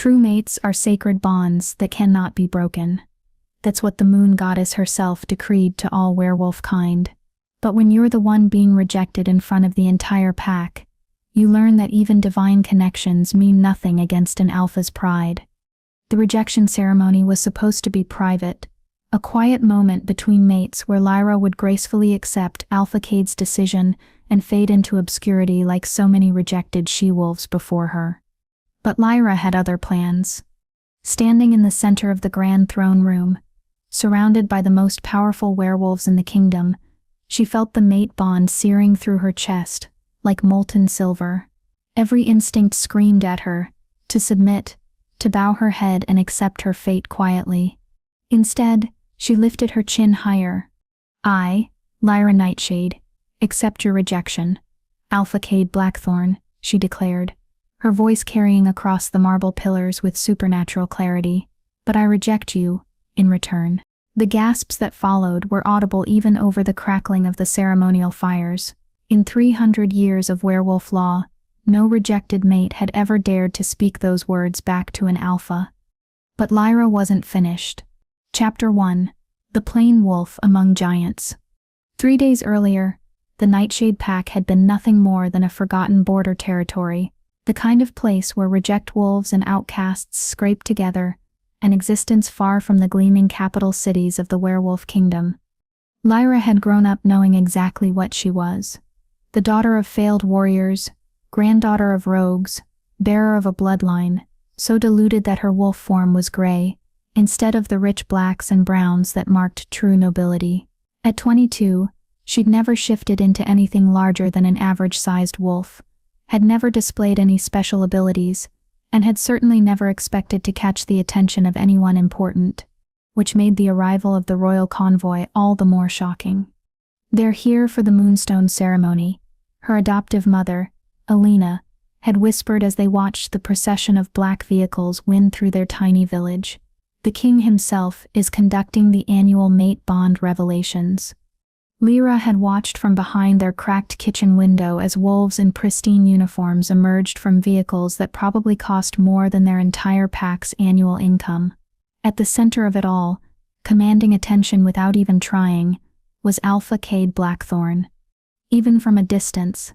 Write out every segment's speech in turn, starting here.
True mates are sacred bonds that cannot be broken. That's what the moon goddess herself decreed to all werewolf kind. But when you're the one being rejected in front of the entire pack, you learn that even divine connections mean nothing against an alpha's pride. The rejection ceremony was supposed to be private, a quiet moment between mates where Lyra would gracefully accept Alpha Cade's decision and fade into obscurity like so many rejected she-wolves before her. But Lyra had other plans. Standing in the center of the grand throne room, surrounded by the most powerful werewolves in the kingdom, she felt the mate bond searing through her chest, like molten silver. Every instinct screamed at her, to submit, to bow her head and accept her fate quietly. Instead, she lifted her chin higher. I, Lyra Nightshade, accept your rejection. Alpha Cade Blackthorn, she declared, her voice carrying across the marble pillars with supernatural clarity. But I reject you, in return. The gasps that followed were audible even over the crackling of the ceremonial fires. In 300 years of werewolf law, no rejected mate had ever dared to speak those words back to an alpha. But Lyra wasn't finished. Chapter 1. The Plain Wolf Among Giants. 3 days earlier, the Nightshade Pack had been nothing more than a forgotten border territory, the kind of place where reject wolves and outcasts scraped together, an existence far from the gleaming capital cities of the werewolf kingdom. Lyra had grown up knowing exactly what she was. The daughter of failed warriors, granddaughter of rogues, bearer of a bloodline, so diluted that her wolf form was gray, instead of the rich blacks and browns that marked true nobility. At 22, she'd never shifted into anything larger than an average-sized wolf, had never displayed any special abilities, and had certainly never expected to catch the attention of anyone important, which made the arrival of the royal convoy all the more shocking. They're here for the Moonstone ceremony, her adoptive mother, Alina, had whispered as they watched the procession of black vehicles wind through their tiny village. The king himself is conducting the annual mate bond revelations. Lyra had watched from behind their cracked kitchen window as wolves in pristine uniforms emerged from vehicles that probably cost more than their entire pack's annual income. At the center of it all, commanding attention without even trying, was Alpha Cade Blackthorn. Even from a distance,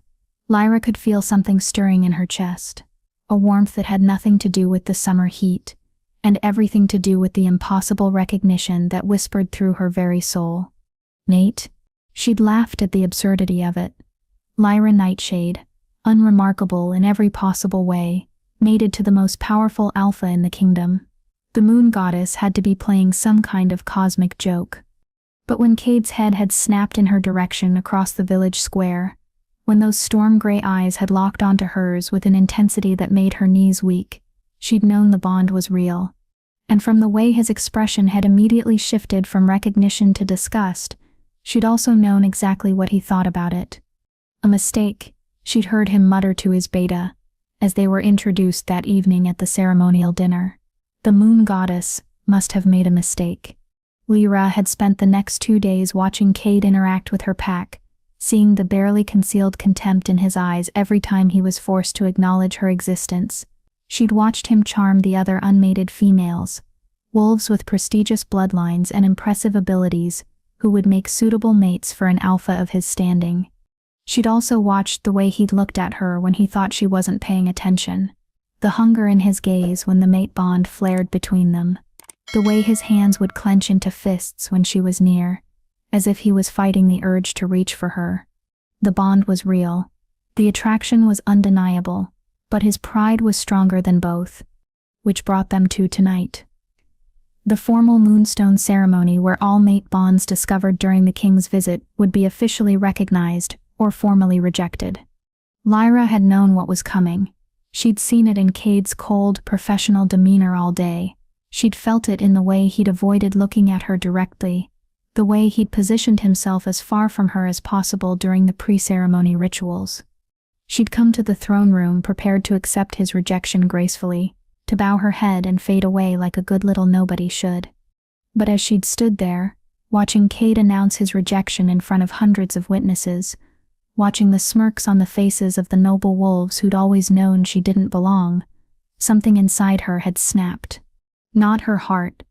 Lyra could feel something stirring in her chest, a warmth that had nothing to do with the summer heat, and everything to do with the impossible recognition that whispered through her very soul. Mate? She'd laughed at the absurdity of it. Lyra Nightshade, unremarkable in every possible way, mated to the most powerful alpha in the kingdom. The moon goddess had to be playing some kind of cosmic joke. But when Cade's head had snapped in her direction across the village square, when those storm-gray eyes had locked onto hers with an intensity that made her knees weak, she'd known the bond was real. And from the way his expression had immediately shifted from recognition to disgust, she'd also known exactly what he thought about it. A mistake, she'd heard him mutter to his beta, as they were introduced that evening at the ceremonial dinner. The moon goddess must have made a mistake. Lyra had spent the next 2 days watching Cade interact with her pack, seeing the barely concealed contempt in his eyes every time he was forced to acknowledge her existence. She'd watched him charm the other unmated females, wolves with prestigious bloodlines and impressive abilities, who would make suitable mates for an alpha of his standing. She'd also watched the way he'd looked at her when he thought she wasn't paying attention, the hunger in his gaze when the mate bond flared between them, the way his hands would clench into fists when she was near, as if he was fighting the urge to reach for her. The bond was real. The attraction was undeniable, but his pride was stronger than both, which brought them to tonight. The formal moonstone ceremony where all mate bonds discovered during the king's visit would be officially recognized or formally rejected. Lyra had known what was coming. She'd seen it in Cade's cold, professional demeanor all day. She'd felt it in the way he'd avoided looking at her directly, the way he'd positioned himself as far from her as possible during the pre-ceremony rituals. She'd come to the throne room prepared to accept his rejection gracefully, to bow her head and fade away like a good little nobody should. But as she'd stood there, watching Cade announce his rejection in front of hundreds of witnesses, watching the smirks on the faces of the noble wolves who'd always known she didn't belong, Something inside her had snapped. Not her heart,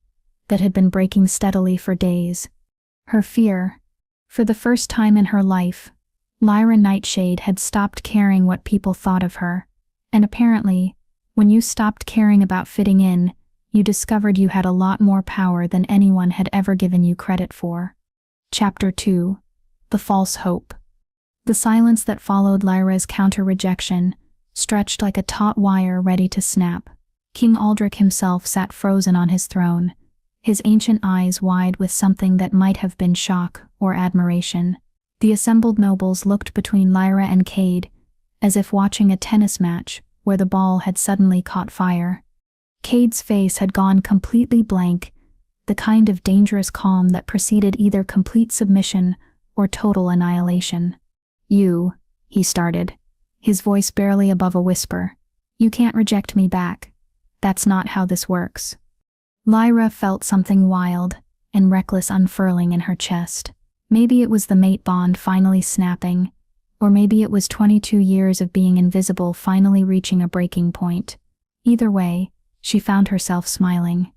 that had been breaking steadily for days. Her fear. For the first time in her life, Lyra Nightshade had stopped caring what people thought of her. And apparently, when you stopped caring about fitting in, you discovered you had a lot more power than anyone had ever given you credit for. Chapter 2. The False Hope. The silence that followed Lyra's counter-rejection stretched like a taut wire ready to snap. King Aldrich himself sat frozen on his throne, his ancient eyes wide with something that might have been shock or admiration. The assembled nobles looked between Lyra and Cade, as if watching a tennis match where the ball had suddenly caught fire. Cade's face had gone completely blank, the kind of dangerous calm that preceded either complete submission or total annihilation. "You," he started, his voice barely above a whisper. "You can't reject me back. That's not how this works." Lyra felt something wild and reckless unfurling in her chest. Maybe it was the mate bond finally snapping, or maybe it was 22 years of being invisible finally reaching a breaking point. Either way, she found herself smiling.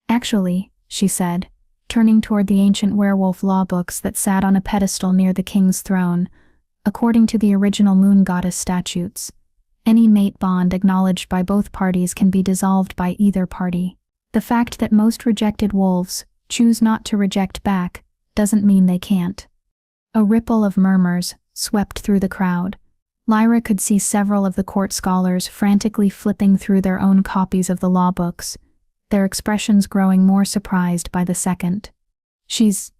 "Actually," she said, turning toward the ancient werewolf law books that sat on a pedestal near the king's throne, according to the original moon goddess statutes, any mate bond acknowledged by both parties can be dissolved by either party. The fact that most rejected wolves choose not to reject back doesn't mean they can't. A ripple of murmurs swept through the crowd. Lyra could see several of the court scholars frantically flipping through their own copies of the law books, their expressions growing more surprised by the second. She's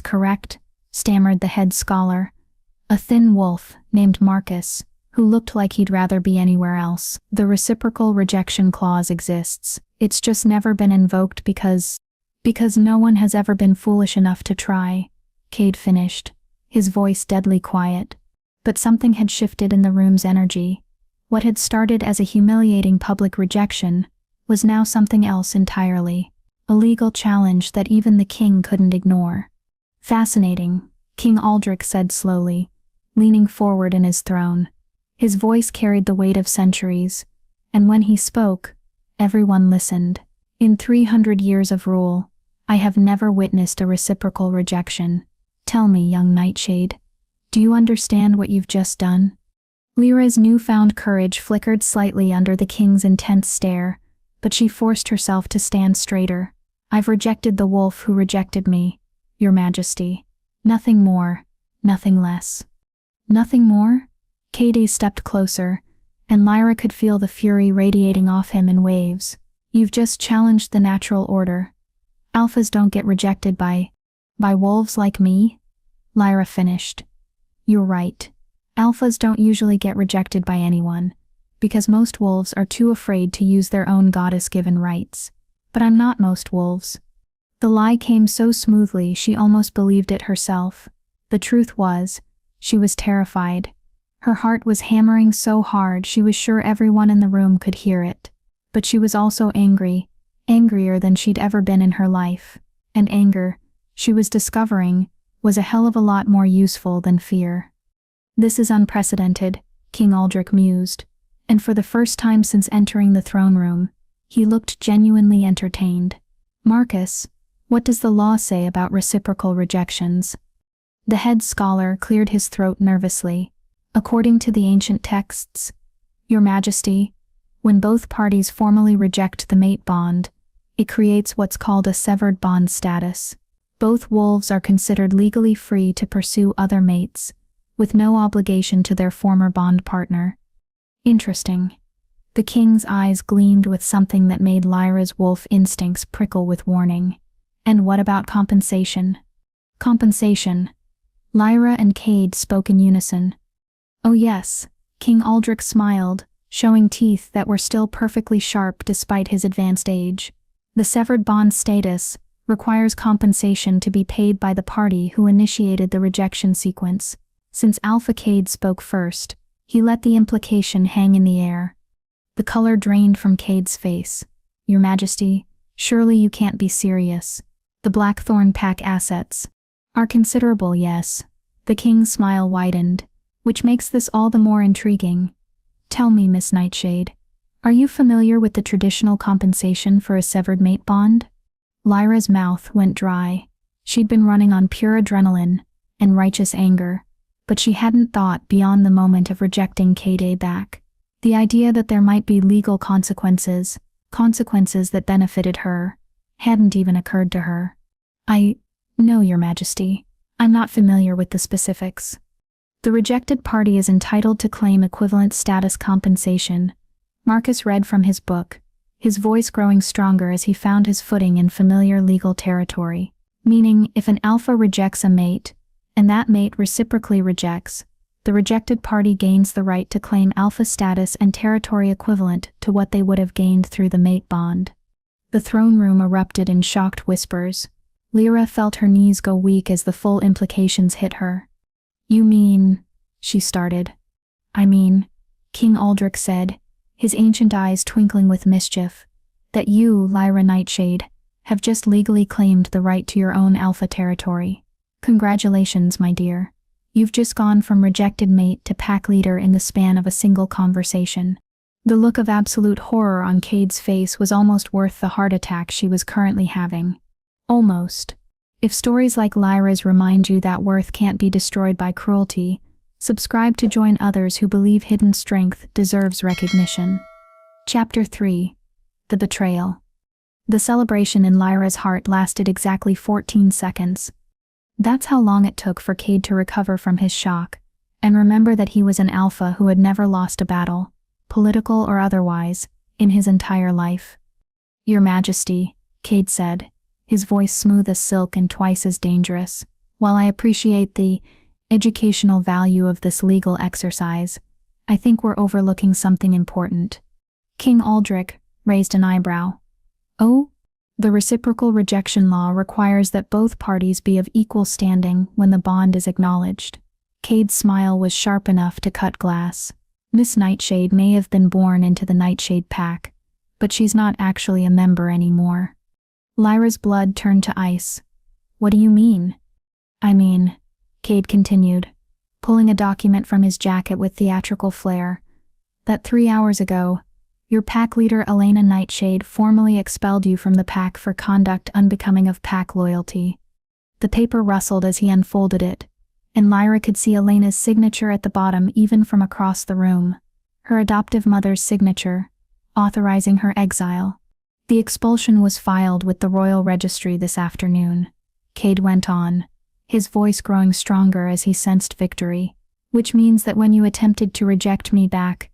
correct," stammered the head scholar, a thin wolf named Marcus, who looked like he'd rather be anywhere else. "The reciprocal rejection clause exists. It's just never been invoked because no one has ever been foolish enough to try," Cade finished, his voice deadly quiet. But something had shifted in the room's energy. What had started as a humiliating public rejection was now something else entirely. A legal challenge that even the king couldn't ignore. "Fascinating," King Aldrich said slowly, leaning forward in his throne. His voice carried the weight of centuries, and when he spoke, everyone listened. "In 300 years of rule, I have never witnessed a reciprocal rejection. Tell me, young Nightshade, do you understand what you've just done?" Lyra's newfound courage flickered slightly under the king's intense stare, but she forced herself to stand straighter. "I've rejected the wolf who rejected me, Your Majesty. Nothing more, nothing less." "Nothing more?" Cade stepped closer, and Lyra could feel the fury radiating off him in waves. "You've just challenged the natural order. Alphas don't get rejected by wolves like me?" Lyra finished. "You're right. Alphas don't usually get rejected by anyone, because most wolves are too afraid to use their own goddess-given rights. But I'm not most wolves." The lie came so smoothly she almost believed it herself. The truth was, she was terrified. Her heart was hammering so hard she was sure everyone in the room could hear it. But she was also angry, angrier than she'd ever been in her life. And anger, she was discovering, was a hell of a lot more useful than fear. "This is unprecedented," King Aldrich mused, and for the first time since entering the throne room, he looked genuinely entertained. "Marcus, what does the law say about reciprocal rejections?" The head scholar cleared his throat nervously. "According to the ancient texts, Your Majesty, when both parties formally reject the mate bond, it creates what's called a severed bond status. Both wolves are considered legally free to pursue other mates, with no obligation to their former bond partner." "Interesting." The king's eyes gleamed with something that made Lyra's wolf instincts prickle with warning. "And what about compensation?" "Compensation." Lyra and Cade spoke in unison. "Oh yes," King Aldrich smiled, showing teeth that were still perfectly sharp despite his advanced age. "The severed bond status requires compensation to be paid by the party who initiated the rejection sequence. Since Alpha Cade spoke first, he let the implication hang in the air. The color drained from Cade's face. "Your Majesty, surely you can't be serious. The Blackthorn Pack assets are considerable, yes." The king's smile widened, which makes this all the more intriguing. "Tell me, Miss Nightshade, Are you familiar with the traditional compensation for a severed mate bond? Lyra's mouth went dry. She'd been running on pure adrenaline and righteous anger, but she hadn't thought beyond the moment of rejecting Kade back. The idea that there might be legal consequences that benefited her, hadn't even occurred to her. No, Your Majesty. I'm not familiar with the specifics. The rejected party is entitled to claim equivalent status compensation. Marcus read from his book, his voice growing stronger as he found his footing in familiar legal territory. Meaning, if an alpha rejects a mate, and that mate reciprocally rejects, the rejected party gains the right to claim alpha status and territory equivalent to what they would have gained through the mate bond. The throne room erupted in shocked whispers. Lyra felt her knees go weak as the full implications hit her. You mean, she started. I mean, King Aldrich said, his ancient eyes twinkling with mischief, that you, Lyra Nightshade, have just legally claimed the right to your own alpha territory. Congratulations, my dear. You've just gone from rejected mate to pack leader in the span of a single conversation. The look of absolute horror on Kade's face was almost worth the heart attack she was currently having. Almost. If stories like Lyra's remind you that worth can't be destroyed by cruelty, subscribe to join others who believe hidden strength deserves recognition. Chapter 3. The Betrayal. The celebration in Lyra's heart lasted exactly 14 seconds. That's how long it took for Kade to recover from his shock, and remember that he was an alpha who had never lost a battle, political or otherwise, in his entire life. Your Majesty, Kade said, his voice smooth as silk and twice as dangerous. While I appreciate the educational value of this legal exercise, I think we're overlooking something important. King Aldrich raised an eyebrow. Oh? The reciprocal rejection law requires that both parties be of equal standing when the bond is acknowledged. Kade's smile was sharp enough to cut glass. Miss Nightshade may have been born into the Nightshade pack, but she's not actually a member anymore. Lyra's blood turned to ice. What do you mean? I mean, Kade continued, pulling a document from his jacket with theatrical flair, that 3 hours ago, your pack leader Elena Nightshade formally expelled you from the pack for conduct unbecoming of pack loyalty. The paper rustled as he unfolded it, and Lyra could see Elena's signature at the bottom even from across the room, her adoptive mother's signature, authorizing her exile. The expulsion was filed with the Royal Registry this afternoon. Kade went on, his voice growing stronger as he sensed victory, which means that when you attempted to reject me back,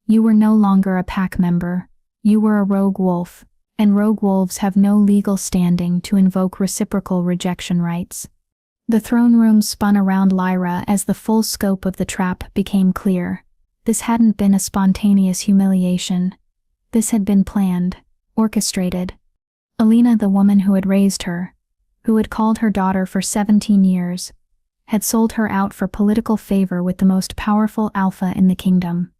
you were no longer a pack member. You were a rogue wolf, and rogue wolves have no legal standing to invoke reciprocal rejection rights. The throne room spun around Lyra as the full scope of the trap became clear. This hadn't been a spontaneous humiliation. This had been planned, orchestrated. Elena, the woman who had raised her, who had called her daughter for 17 years, had sold her out for political favor with the most powerful alpha in the kingdom.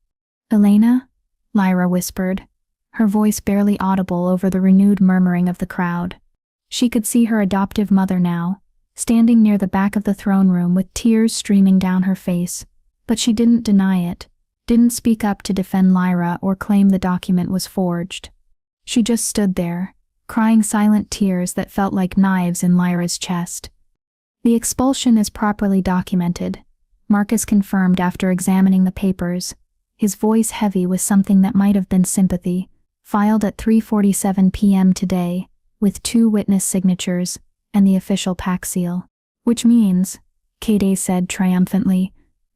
Elena? Lyra whispered, her voice barely audible over the renewed murmuring of the crowd. She could see her adoptive mother now, standing near the back of the throne room with tears streaming down her face, but she didn't deny it, didn't speak up to defend Lyra or claim the document was forged. She just stood there, crying silent tears that felt like knives in Lyra's chest. The expulsion is properly documented, Marcus confirmed after examining the papers, his voice heavy with something that might have been sympathy, filed at 3:47 p.m. today, with 2 witness signatures, and the official pack seal. Which means, Kade said triumphantly,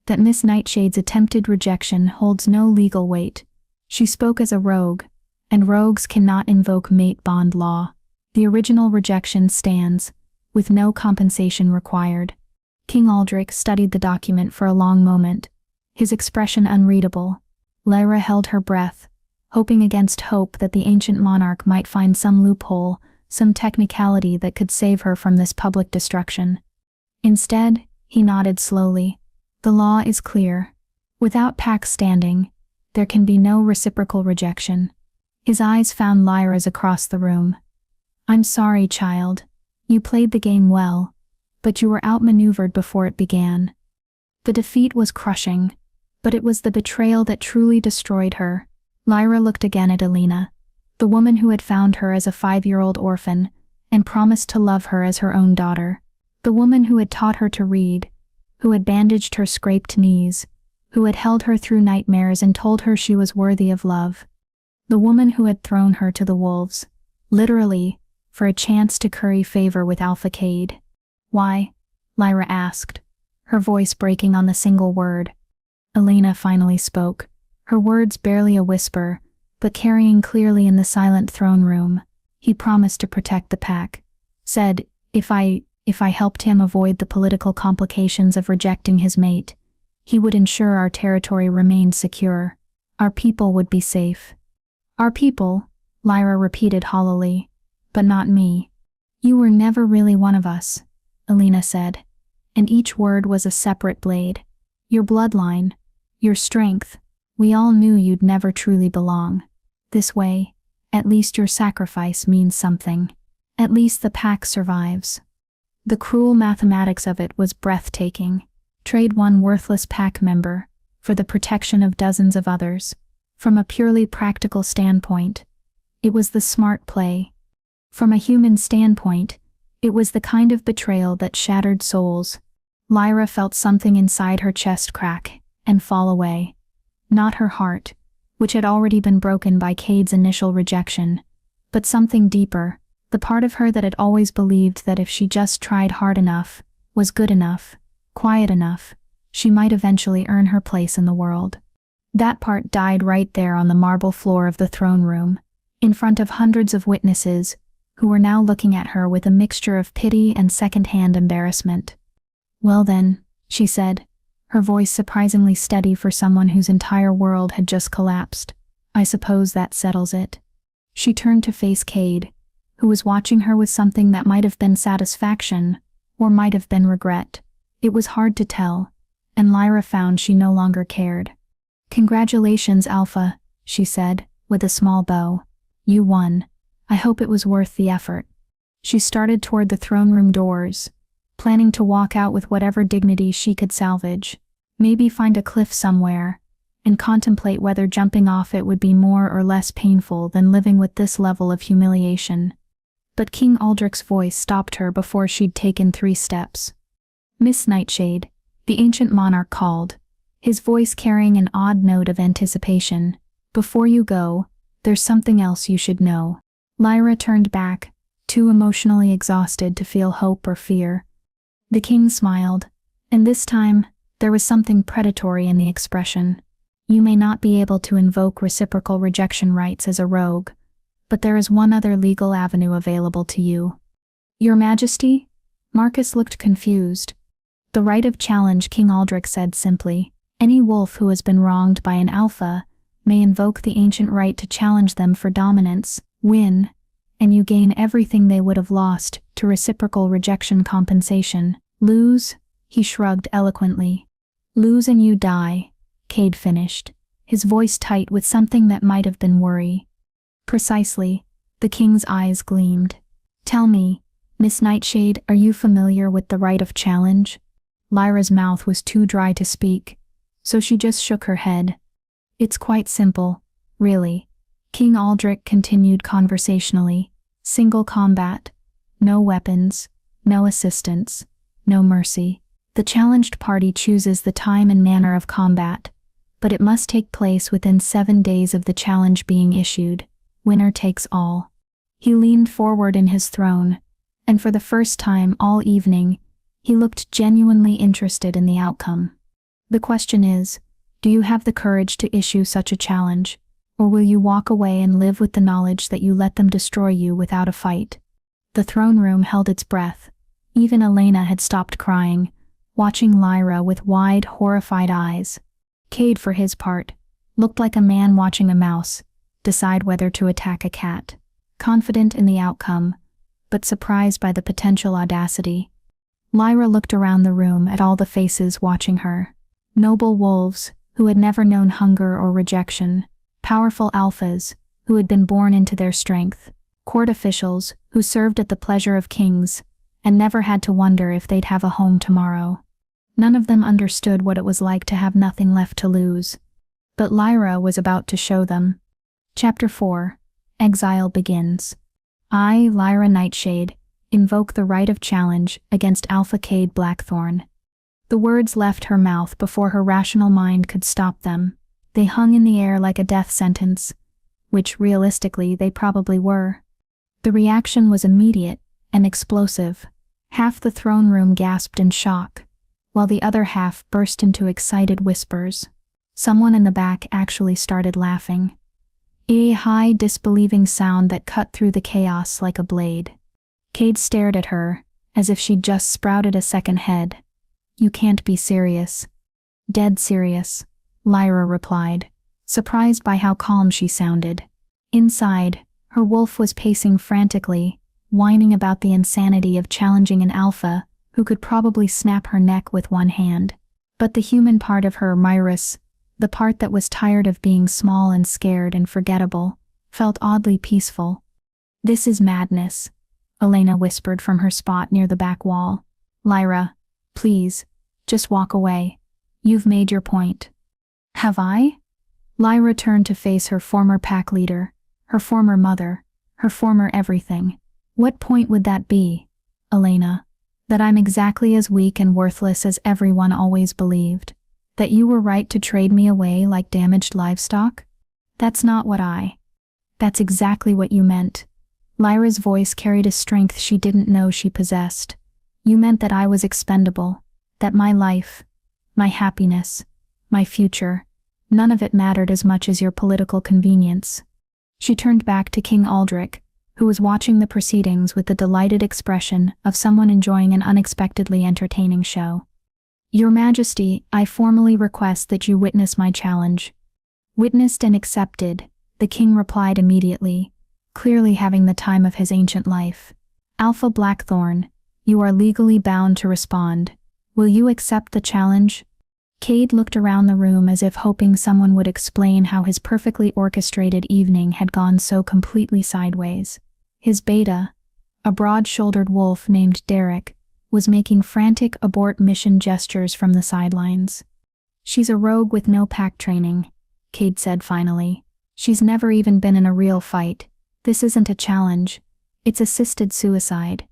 that Miss Nightshade's attempted rejection holds no legal weight. She spoke as a rogue, and rogues cannot invoke mate bond law. The original rejection stands, with no compensation required. King Aldrich studied the document for a long moment, his expression unreadable. Lyra held her breath, hoping against hope that the ancient monarch might find some loophole, some technicality that could save her from this public destruction. Instead, he nodded slowly. The law is clear. Without pack standing, there can be no reciprocal rejection. His eyes found Lyra's across the room. I'm sorry, child. You played the game well, but you were outmaneuvered before it began. The defeat was crushing, but it was the betrayal that truly destroyed her, Lyra looked again at Alina, the woman who had found her as a 5-year-old orphan and promised to love her as her own daughter. The woman who had taught her to read, who had bandaged her scraped knees, who had held her through nightmares and told her she was worthy of love. The woman who had thrown her to the wolves, literally, for a chance to curry favor with Alpha Cade. Why? Lyra asked, her voice breaking on the single word. Alina finally spoke, her words barely a whisper, but carrying clearly in the silent throne room. He promised to protect the pack. Said, if I helped him avoid the political complications of rejecting his mate, he would ensure our territory remained secure. Our people would be safe. Our people, Lyra repeated hollowly. But not me. You were never really one of us, Alina said, and each word was a separate blade. Your bloodline, your strength, we all knew you'd never truly belong. This way, at least your sacrifice means something. At least the pack survives. The cruel mathematics of it was breathtaking. Trade one worthless pack member for the protection of dozens of others. From a purely practical standpoint, it was the smart play. From a human standpoint, it was the kind of betrayal that shattered souls. Lyra felt something inside her chest crack and fall away. Not her heart, which had already been broken by Cade's initial rejection, but something deeper, the part of her that had always believed that if she just tried hard enough, was good enough, quiet enough, she might eventually earn her place in the world. That part died right there on the marble floor of the throne room, in front of hundreds of witnesses, who were now looking at her with a mixture of pity and second-hand embarrassment. Well then, she said, her voice surprisingly steady for someone whose entire world had just collapsed. I suppose that settles it. She turned to face Cade, who was watching her with something that might have been satisfaction, or might have been regret. It was hard to tell, and Lyra found she no longer cared. Congratulations, Alpha, she said, with a small bow. You won. I hope it was worth the effort. She started toward the throne room doors, planning to walk out with whatever dignity she could salvage, maybe find a cliff somewhere, and contemplate whether jumping off it would be more or less painful than living with this level of humiliation. But King Aldrich's voice stopped her before she'd taken 3 steps. Miss Nightshade, the ancient monarch called, his voice carrying an odd note of anticipation. Before you go, there's something else you should know. Lyra turned back, too emotionally exhausted to feel hope or fear. The king smiled, and this time, there was something predatory in the expression. You may not be able to invoke reciprocal rejection rights as a rogue, but there is one other legal avenue available to you. Your Majesty? Marcus looked confused. The right of challenge, King Aldrich said simply. Any wolf who has been wronged by an alpha may invoke the ancient right to challenge them for dominance, win, and you gain everything they would have lost to reciprocal rejection compensation. Lose? He shrugged eloquently. Lose and you die, Cade finished, his voice tight with something that might have been worry. Precisely, the king's eyes gleamed. Tell me, Miss Nightshade, are you familiar with the right of challenge? Lyra's mouth was too dry to speak, so she just shook her head. It's quite simple, really. King Aldrich continued conversationally. Single combat. No weapons, no assistance, no mercy. The challenged party chooses the time and manner of combat, but it must take place within 7 days of the challenge being issued. Winner takes all. He leaned forward in his throne, and for the first time all evening, he looked genuinely interested in the outcome. The question is, do you have the courage to issue such a challenge, or will you walk away and live with the knowledge that you let them destroy you without a fight? The throne room held its breath. Even Elena had stopped crying, watching Lyra with wide, horrified eyes. Cade, for his part, looked like a man watching a mouse decide whether to attack a cat, confident in the outcome, but surprised by the potential audacity. Lyra looked around the room at all the faces watching her. Noble wolves, who had never known hunger or rejection, powerful alphas, who had been born into their strength, court officials, who served at the pleasure of kings, and never had to wonder if they'd have a home tomorrow. None of them understood what it was like to have nothing left to lose. But Lyra was about to show them. Chapter 4. Exile begins. I, Lyra Nightshade, invoke the right of challenge against Alpha Cade Blackthorn. The words left her mouth before her rational mind could stop them. They hung in the air like a death sentence, which realistically they probably were. The reaction was immediate and explosive. Half the throne room gasped in shock, while the other half burst into excited whispers. Someone in the back actually started laughing. A high, disbelieving sound that cut through the chaos like a blade. Cade stared at her, as if she'd just sprouted a second head. "You can't be serious." "Dead serious," Lyra replied, surprised by how calm she sounded. Inside, her wolf was pacing frantically, whining about the insanity of challenging an alpha who could probably snap her neck with one hand. But the human part of her, Myrus, the part that was tired of being small and scared and forgettable, felt oddly peaceful. "This is madness," Elena whispered from her spot near the back wall. "Lyra, please, just walk away. You've made your point." "Have I?" Lyra turned to face her former pack leader, her former mother, her former everything. "What point would that be, Elena? That I'm exactly as weak and worthless as everyone always believed? That you were right to trade me away like damaged livestock? That's not what That's exactly what you meant." Lyra's voice carried a strength she didn't know she possessed. "You meant that I was expendable, that my life, my happiness, my future, none of it mattered as much as your political convenience." She turned back to King Aldrich, who was watching the proceedings with the delighted expression of someone enjoying an unexpectedly entertaining show. "Your Majesty, I formally request that you witness my challenge." "Witnessed and accepted," the king replied immediately, clearly having the time of his ancient life. "Alpha Blackthorn, you are legally bound to respond. Will you accept the challenge?" Cade looked around the room as if hoping someone would explain how his perfectly orchestrated evening had gone so completely sideways. His beta, a broad-shouldered wolf named Derek, was making frantic abort mission gestures from the sidelines. "She's a rogue with no pack training," Cade said finally. "She's never even been in a real fight. This isn't a challenge. It's assisted suicide."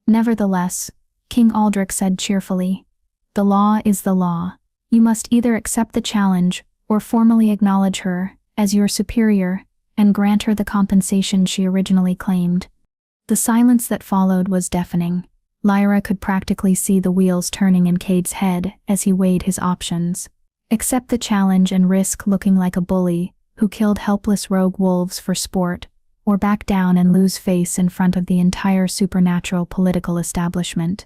"Nevertheless," King Aldrich said cheerfully, "the law is the law. You must either accept the challenge or formally acknowledge her as your superior and grant her the compensation she originally claimed." The silence that followed was deafening. Lyra could practically see the wheels turning in Cade's head as he weighed his options. Accept the challenge and risk looking like a bully who killed helpless rogue wolves for sport, or back down and lose face in front of the entire supernatural political establishment.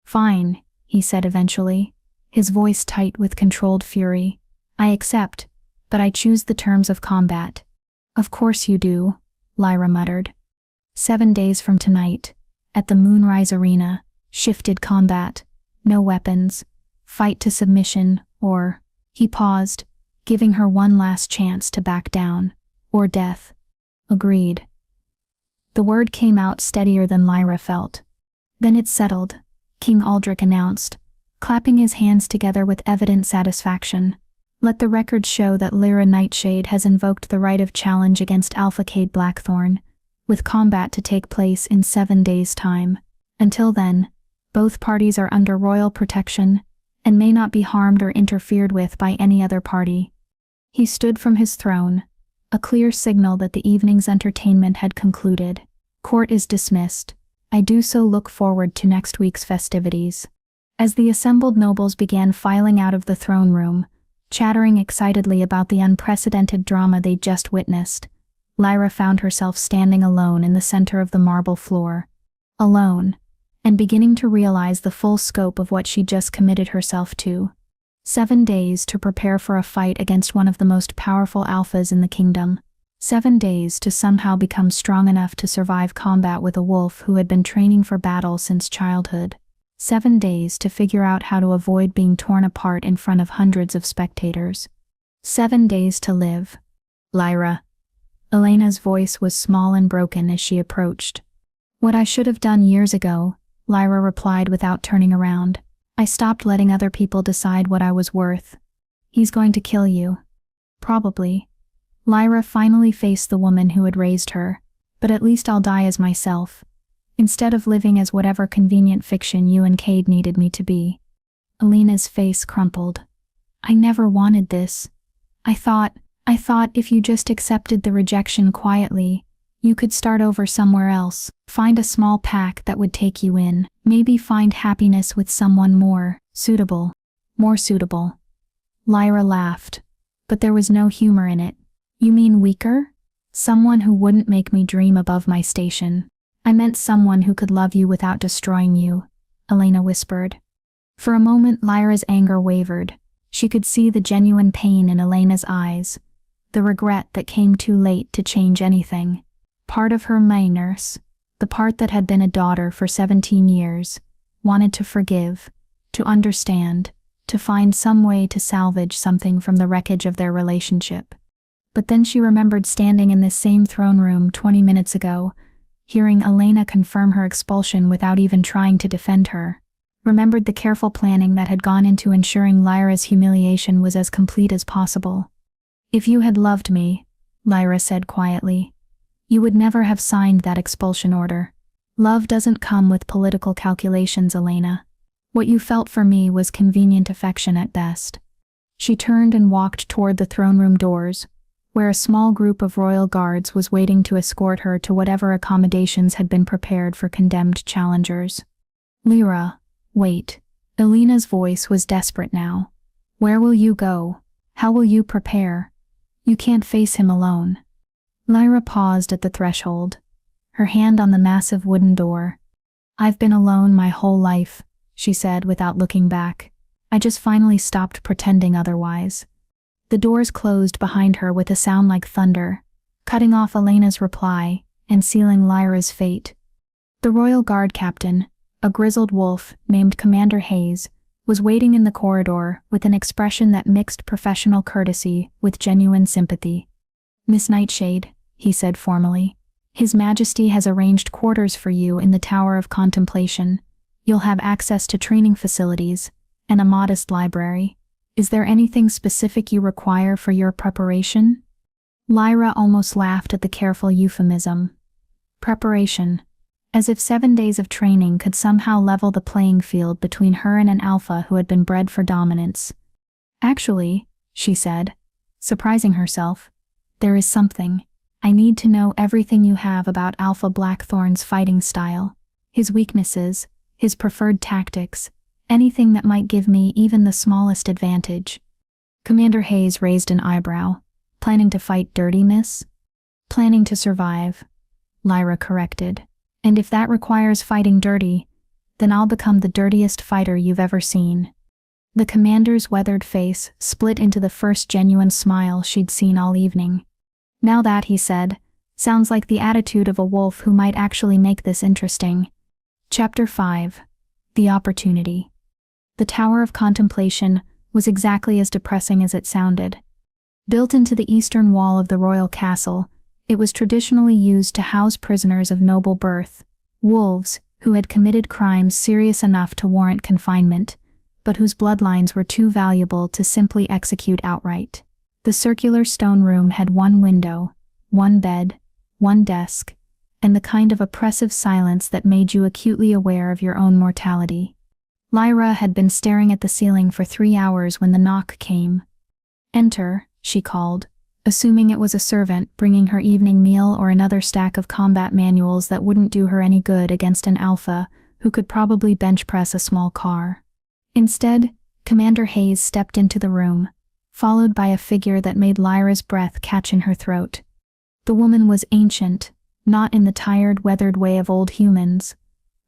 "Fine," he said eventually, his voice tight with controlled fury. "I accept, but I choose the terms of combat." "Of course you do," Lyra muttered. 7 days from tonight, at the Moonrise Arena, shifted combat, no weapons, fight to submission, or..." He paused, giving her one last chance to back down, "or death." "Agreed." The word came out steadier than Lyra felt. "Then it's settled," King Aldrich announced, clapping his hands together with evident satisfaction. "Let the record show that Lyra Nightshade has invoked the right of challenge against Alpha Cade Blackthorn, with combat to take place in 7 days' time. Until then, both parties are under royal protection and may not be harmed or interfered with by any other party." He stood from his throne, a clear signal that the evening's entertainment had concluded. "Court is dismissed. I do so look forward to next week's festivities." As the assembled nobles began filing out of the throne room, chattering excitedly about the unprecedented drama they'd just witnessed, Lyra found herself standing alone in the center of the marble floor. Alone, and beginning to realize the full scope of what she'd just committed herself to. 7 days to prepare for a fight against one of the most powerful alphas in the kingdom. 7 days to somehow become strong enough to survive combat with a wolf who had been training for battle since childhood. 7 days to figure out how to avoid being torn apart in front of hundreds of spectators. 7 days to live. "Lyra." Elena's voice was small and broken as she approached. "What I should have done years ago," Lyra replied without turning around. "I stopped letting other people decide what I was worth." "He's going to kill you." "Probably." Lyra finally faced the woman who had raised her. But at least I'll die as myself, instead of living as whatever convenient fiction you and Cade needed me to be. Alina's face crumpled. I never wanted this. I thought if you just accepted the rejection quietly, you could start over somewhere else, find a small pack that would take you in, maybe find happiness with someone more suitable. Lyra laughed, but there was no humor in it. You mean weaker? Someone who wouldn't make me dream above my station. I meant someone who could love you without destroying you, Elena whispered. For a moment Lyra's anger wavered. She could see the genuine pain in Elena's eyes, the regret that came too late to change anything. Part of her nurse, the part that had been a daughter for 17 years, wanted to forgive, to understand, to find some way to salvage something from the wreckage of their relationship. But then she remembered standing in this same throne room 20 minutes ago, hearing Elena confirm her expulsion without even trying to defend her. Remembered the careful planning that had gone into ensuring Lyra's humiliation was as complete as possible. If you had loved me, Lyra said quietly, you would never have signed that expulsion order. Love doesn't come with political calculations, Elena. What you felt for me was convenient affection at best. She turned and walked toward the throne room doors, where a small group of royal guards was waiting to escort her to whatever accommodations had been prepared for condemned challengers. Lyra, wait. Elena's voice was desperate now. Where will you go? How will you prepare? You can't face him alone. Lyra paused at the threshold, her hand on the massive wooden door. I've been alone my whole life, she said without looking back. I just finally stopped pretending otherwise. The doors closed behind her with a sound like thunder, cutting off Elena's reply and sealing Lyra's fate. The royal guard captain, a grizzled wolf named Commander Hayes, was waiting in the corridor with an expression that mixed professional courtesy with genuine sympathy. Miss Nightshade, he said formally, His Majesty has arranged quarters for you in the Tower of Contemplation. You'll have access to training facilities and a modest library. Is there anything specific you require for your preparation? Lyra almost laughed at the careful euphemism. Preparation. As if 7 days of training could somehow level the playing field between her and an alpha who had been bred for dominance. Actually, she said, surprising herself, there is something. I need to know everything you have about Alpha Blackthorn's fighting style, his weaknesses, his preferred tactics, anything that might give me even the smallest advantage. Commander Hayes raised an eyebrow. Planning to fight dirty, miss? Planning to survive, Lyra corrected. And if that requires fighting dirty, then I'll become the dirtiest fighter you've ever seen. The commander's weathered face split into the first genuine smile she'd seen all evening. Now that, he said, sounds like the attitude of a wolf who might actually make this interesting. Chapter 5. The Opportunity. The Tower of Contemplation was exactly as depressing as it sounded. Built into the eastern wall of the royal castle, it was traditionally used to house prisoners of noble birth, wolves who had committed crimes serious enough to warrant confinement, but whose bloodlines were too valuable to simply execute outright. The circular stone room had one window, one bed, one desk, and the kind of oppressive silence that made you acutely aware of your own mortality. Lyra had been staring at the ceiling for 3 hours when the knock came. Enter, she called, assuming it was a servant bringing her evening meal or another stack of combat manuals that wouldn't do her any good against an alpha who could probably bench press a small car. Instead, Commander Hayes stepped into the room, followed by a figure that made Lyra's breath catch in her throat. The woman was ancient, not in the tired, weathered way of old humans,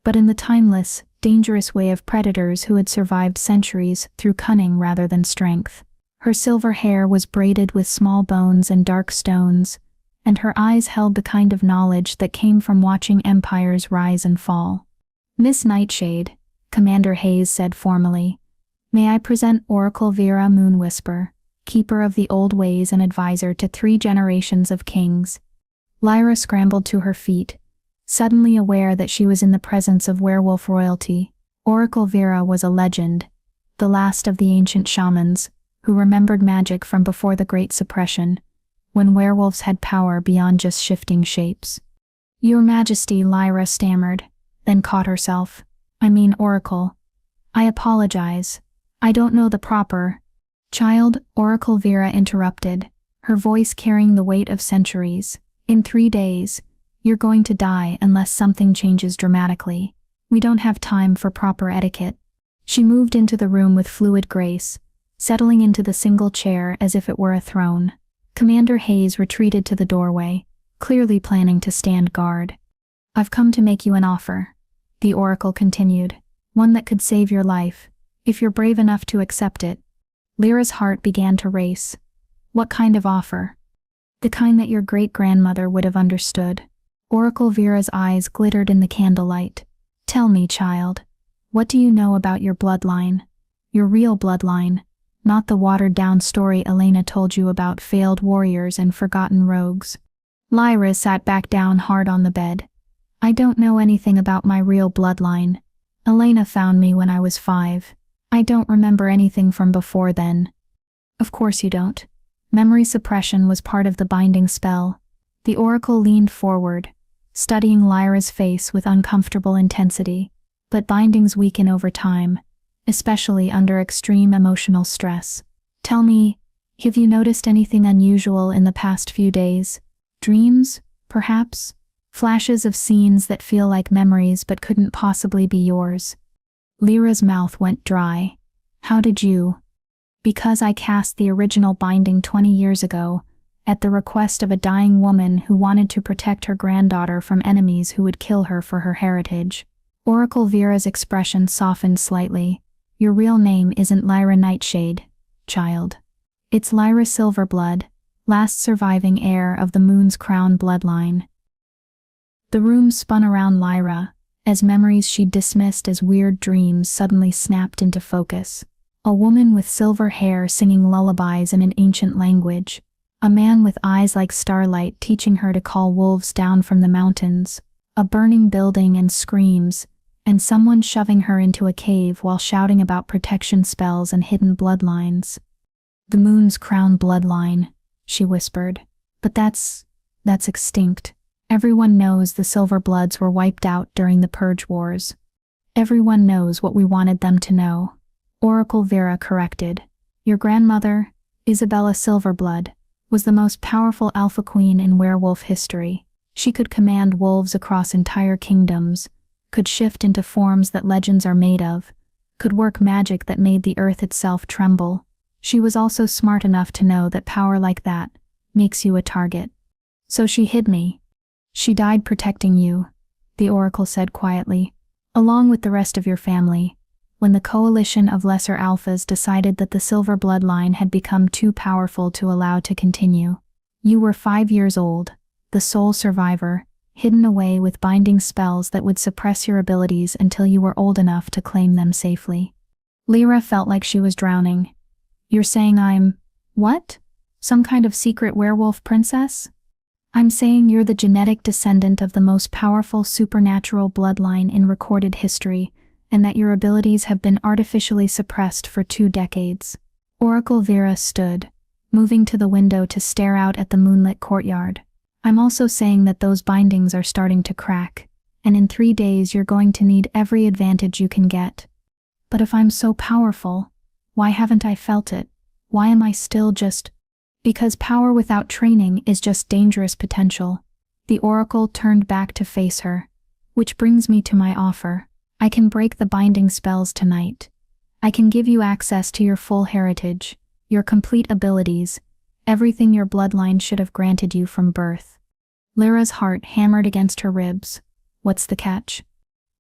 but in the timeless, dangerous way of predators who had survived centuries through cunning rather than strength. Her silver hair was braided with small bones and dark stones, and her eyes held the kind of knowledge that came from watching empires rise and fall. Miss Nightshade, Commander Hayes said formally, may I present Oracle Vera Moonwhisper, keeper of the old ways and advisor to 3 generations of kings. Lyra scrambled to her feet, suddenly aware that she was in the presence of werewolf royalty. Oracle Vera was a legend, the last of the ancient shamans, who remembered magic from before the Great Suppression, when werewolves had power beyond just shifting shapes. Your Majesty, Lyra stammered, then caught herself. I mean, Oracle. I apologize. I don't know the proper. Child, Oracle Vera interrupted, her voice carrying the weight of centuries. In 3 days, you're going to die unless something changes dramatically. We don't have time for proper etiquette. She moved into the room with fluid grace, settling into the single chair as if it were a throne. Commander Hayes retreated to the doorway, clearly planning to stand guard. I've come to make you an offer, the Oracle continued, one that could save your life, if you're brave enough to accept it. Lyra's heart began to race. What kind of offer? The kind that your great-grandmother would have understood. Oracle Vera's eyes glittered in the candlelight. Tell me, child, what do you know about your bloodline? Your real bloodline, not the watered-down story Elena told you about failed warriors and forgotten rogues. Lyra sat back down hard on the bed. I don't know anything about my real bloodline. Elena found me when I was 5. I don't remember anything from before then. Of course you don't. Memory suppression was part of the binding spell. The Oracle leaned forward, studying Lyra's face with uncomfortable intensity. But bindings weaken over time, especially under extreme emotional stress. Tell me, have you noticed anything unusual in the past few days? Dreams, perhaps? Flashes of scenes that feel like memories but couldn't possibly be yours. Lyra's mouth went dry. How did you? Because I cast the original binding 20 years ago, at the request of a dying woman who wanted to protect her granddaughter from enemies who would kill her for her heritage. Oracle Vera's expression softened slightly. Your real name isn't Lyra Nightshade, child. It's Lyra Silverblood, last surviving heir of the Moon's Crown bloodline. The room spun around Lyra, as memories she'd dismissed as weird dreams suddenly snapped into focus. A woman with silver hair singing lullabies in an ancient language. A man with eyes like starlight teaching her to call wolves down from the mountains. A burning building and screams, and someone shoving her into a cave while shouting about protection spells and hidden bloodlines. The Moon's Crown bloodline, she whispered. But that's extinct. Everyone knows the Silverbloods were wiped out during the Purge Wars. Everyone knows what we wanted them to know. Oracle Vera corrected. Your grandmother, Isabella Silverblood, was the most powerful alpha queen in werewolf history. She could command wolves across entire kingdoms, could shift into forms that legends are made of, could work magic that made the earth itself tremble. She was also smart enough to know that power like that makes you a target. So she hid me. She died protecting you, the Oracle said quietly, along with the rest of your family, when the coalition of lesser alphas decided that the Silver bloodline had become too powerful to allow to continue. You were 5 years old, the sole survivor, hidden away with binding spells that would suppress your abilities until you were old enough to claim them safely. Lyra felt like she was drowning. You're saying I'm… what? Some kind of secret werewolf princess? I'm saying you're the genetic descendant of the most powerful supernatural bloodline in recorded history, and that your abilities have been artificially suppressed for 2 decades. Oracle Vera stood, moving to the window to stare out at the moonlit courtyard. I'm also saying that those bindings are starting to crack, and in 3 days you're going to need every advantage you can get. But if I'm so powerful, why haven't I felt it? Why am I still just… Because power without training is just dangerous potential. The Oracle turned back to face her. Which brings me to my offer. I can break the binding spells tonight. I can give you access to your full heritage, your complete abilities, everything your bloodline should have granted you from birth. Lyra's heart hammered against her ribs. What's the catch?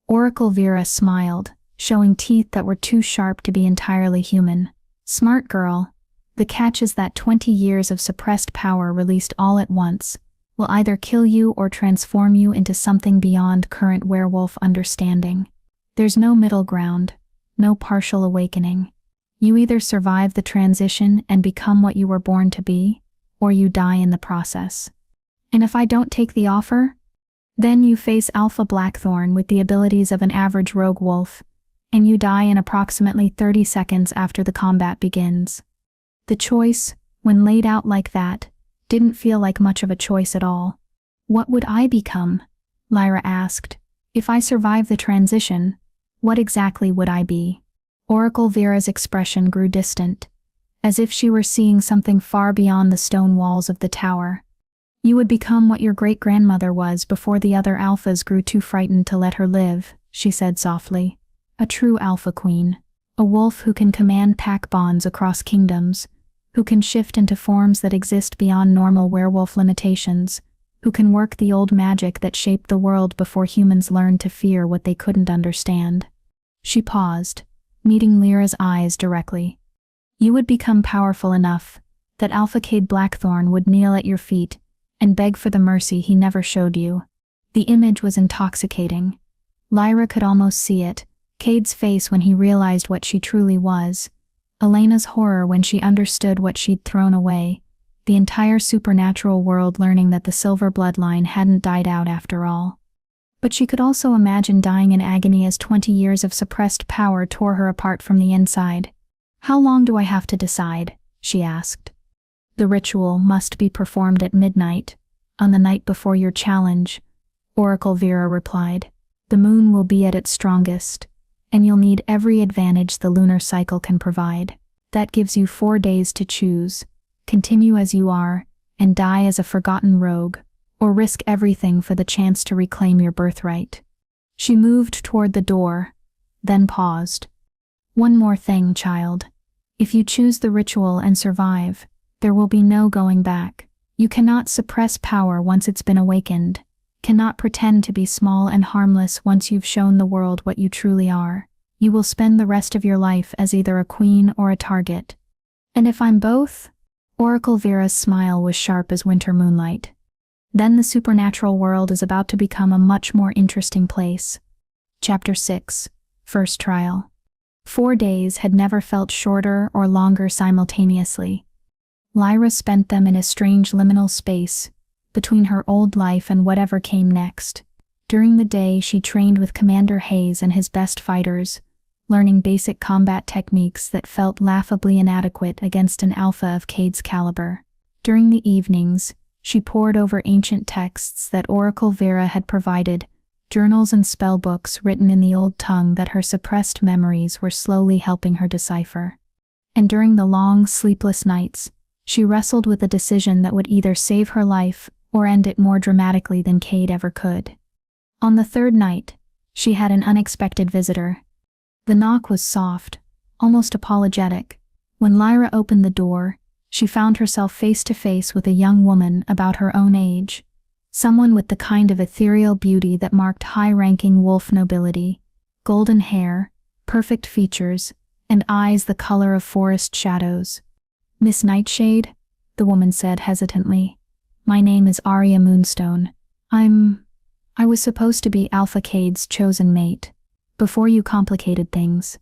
Oracle Vera smiled, showing teeth that were too sharp to be entirely human. Smart girl. The catch is that 20 years of suppressed power released all at once will either kill you or transform you into something beyond current werewolf understanding. There's no middle ground, no partial awakening. You either survive the transition and become what you were born to be, or you die in the process. And if I don't take the offer? Then you face Alpha Blackthorn with the abilities of an average rogue wolf, and you die in approximately 30 seconds after the combat begins. The choice, when laid out like that, didn't feel like much of a choice at all. What would I become? Lyra asked. If I survive the transition, what exactly would I be? Oracle Vera's expression grew distant, as if she were seeing something far beyond the stone walls of the tower. You would become what your great-grandmother was before the other alphas grew too frightened to let her live, she said softly. A true alpha queen. A wolf who can command pack bonds across kingdoms, who can shift into forms that exist beyond normal werewolf limitations, who can work the old magic that shaped the world before humans learned to fear what they couldn't understand. She paused, meeting Lyra's eyes directly. You would become powerful enough that Alpha Cade Blackthorn would kneel at your feet and beg for the mercy he never showed you. The image was intoxicating. Lyra could almost see it, Cade's face when he realized what she truly was, Elena's horror when she understood what she'd thrown away, the entire supernatural world learning that the silver bloodline hadn't died out after all. But she could also imagine dying in agony as 20 years of suppressed power tore her apart from the inside. How long do I have to decide? She asked. The ritual must be performed at midnight, on the night before your challenge, Oracle Vera replied. The moon will be at its strongest, and you'll need every advantage the lunar cycle can provide. That gives you 4 days to choose. Continue as you are, and die as a forgotten rogue, or risk everything for the chance to reclaim your birthright. She moved toward the door, then paused. One more thing, child. If you choose the ritual and survive, there will be no going back. You cannot suppress power once it's been awakened, cannot pretend to be small and harmless once you've shown the world what you truly are. You will spend the rest of your life as either a queen or a target. And if I'm both? Oracle Vera's smile was sharp as winter moonlight. Then the supernatural world is about to become a much more interesting place. Chapter 6. First Trial. 4 days had never felt shorter or longer simultaneously. Lyra spent them in a strange liminal space, between her old life and whatever came next. During the day she trained with Commander Hayes and his best fighters, learning basic combat techniques that felt laughably inadequate against an alpha of Cade's caliber. During the evenings, she pored over ancient texts that Oracle Vera had provided, journals and spellbooks written in the old tongue that her suppressed memories were slowly helping her decipher. And during the long, sleepless nights, she wrestled with a decision that would either save her life or end it more dramatically than Cade ever could. On the third night, she had an unexpected visitor. The knock was soft, almost apologetic. When Lyra opened the door, she found herself face to face with a young woman about her own age, someone with the kind of ethereal beauty that marked high-ranking wolf nobility, golden hair, perfect features, and eyes the color of forest shadows. Miss Nightshade, the woman said hesitantly. My name is Arya Moonstone. I was supposed to be Alpha Cade's chosen mate. Before you complicated things.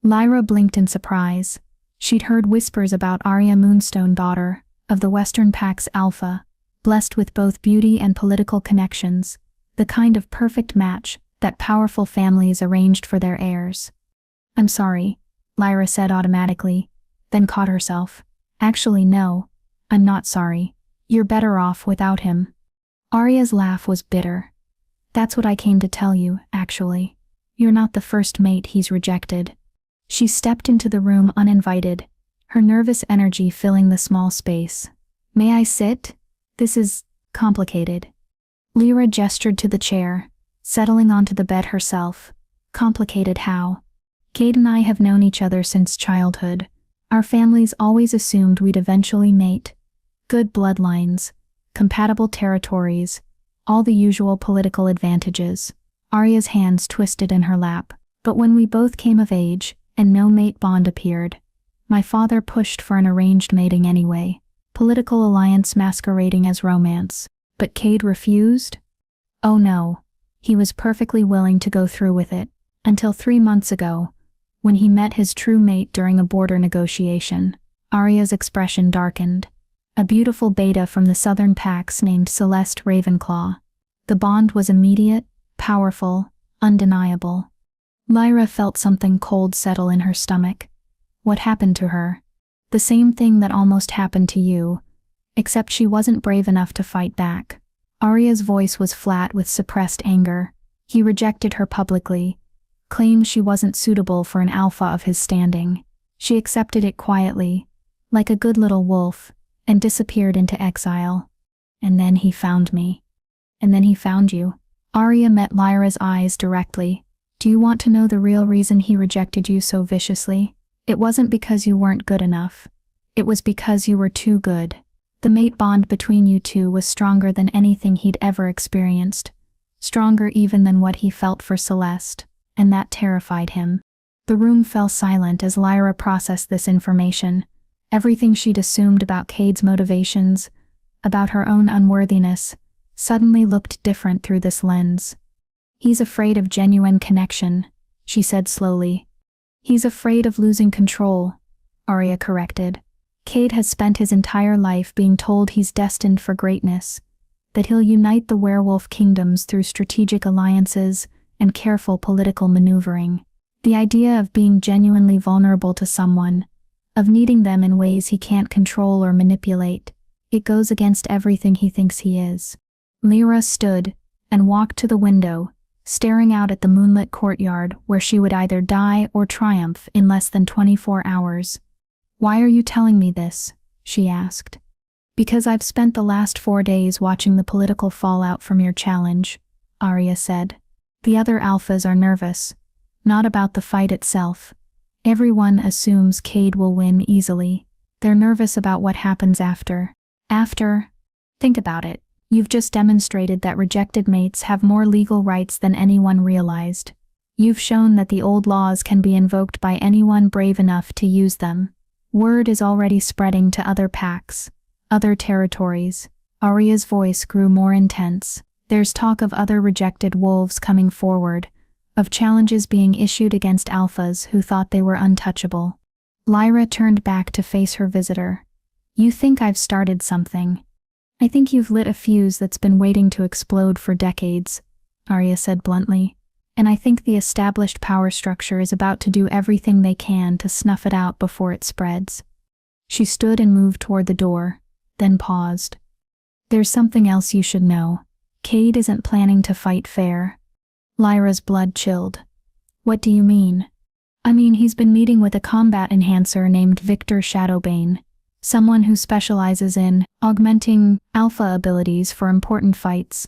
Lyra blinked in surprise. She'd heard whispers about Arya Moonstone, daughter of the Western Pack's Alpha, blessed with both beauty and political connections, the kind of perfect match that powerful families arranged for their heirs. I'm sorry, Lyra said automatically, then caught herself. Actually no, I'm not sorry. You're better off without him. Arya's laugh was bitter. That's what I came to tell you, actually. You're not the first mate he's rejected. She stepped into the room uninvited, her nervous energy filling the small space. May I sit? This is complicated. Lyra gestured to the chair, settling onto the bed herself. Complicated how? Cade and I have known each other since childhood. Our families always assumed we'd eventually mate. Good bloodlines, compatible territories, all the usual political advantages. Arya's hands twisted in her lap. But when we both came of age, and no mate bond appeared, my father pushed for an arranged mating anyway, political alliance masquerading as romance. But Cade refused? Oh no. He was perfectly willing to go through with it, until 3 months ago, when he met his true mate during a border negotiation. Arya's expression darkened. A beautiful beta from the Southern Pax named Celeste Ravenclaw. The bond was immediate, powerful, undeniable. Lyra felt something cold settle in her stomach. What happened to her? The same thing that almost happened to you. Except she wasn't brave enough to fight back. Arya's voice was flat with suppressed anger. He rejected her publicly, claimed she wasn't suitable for an alpha of his standing. She accepted it quietly, like a good little wolf, and disappeared into exile. And then he found me. And then he found you. Arya met Lyra's eyes directly. Do you want to know the real reason he rejected you so viciously? It wasn't because you weren't good enough. It was because you were too good. The mate bond between you two was stronger than anything he'd ever experienced. Stronger even than what he felt for Celeste, and that terrified him. The room fell silent as Lyra processed this information. Everything she'd assumed about Cade's motivations, about her own unworthiness, suddenly looked different through this lens. He's afraid of genuine connection, she said slowly. He's afraid of losing control, Arya corrected. Cade has spent his entire life being told he's destined for greatness, that he'll unite the werewolf kingdoms through strategic alliances and careful political maneuvering. The idea of being genuinely vulnerable to someone, of needing them in ways he can't control or manipulate, it goes against everything he thinks he is. Lyra stood and walked to the window, staring out at the moonlit courtyard where she would either die or triumph in less than 24 hours. Why are you telling me this? She asked. Because I've spent the last 4 days watching the political fallout from your challenge, Arya said. The other alphas are nervous, not about the fight itself. Everyone assumes Cade will win easily. They're nervous about what happens after. Think about it. You've just demonstrated that rejected mates have more legal rights than anyone realized. You've shown that the old laws can be invoked by anyone brave enough to use them. Word is already spreading to other packs, other territories. Arya's voice grew more intense. There's talk of other rejected wolves coming forward, of challenges being issued against alphas who thought they were untouchable. Lyra turned back to face her visitor. You think I've started something. I think you've lit a fuse that's been waiting to explode for decades, Arya said bluntly. And I think the established power structure is about to do everything they can to snuff it out before it spreads. She stood and moved toward the door, then paused. There's something else you should know. Cade isn't planning to fight fair. Lyra's blood chilled. What do you mean? I mean, he's been meeting with a combat enhancer named Victor Shadowbane, someone who specializes in augmenting alpha abilities for important fights.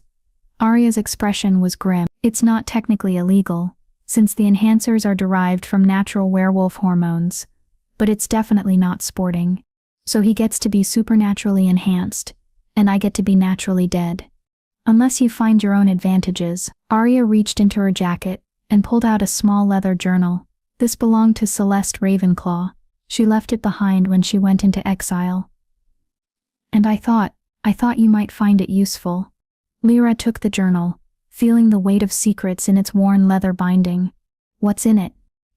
Arya's expression was grim. It's not technically illegal, since the enhancers are derived from natural werewolf hormones, but it's definitely not sporting. So he gets to be supernaturally enhanced, and I get to be naturally dead. Unless you find your own advantages. Arya reached into her jacket and pulled out a small leather journal. This belonged to Celeste Ravenclaw. She left it behind when she went into exile. And I thought you might find it useful. Lyra took the journal, feeling the weight of secrets in its worn leather binding. What's in it?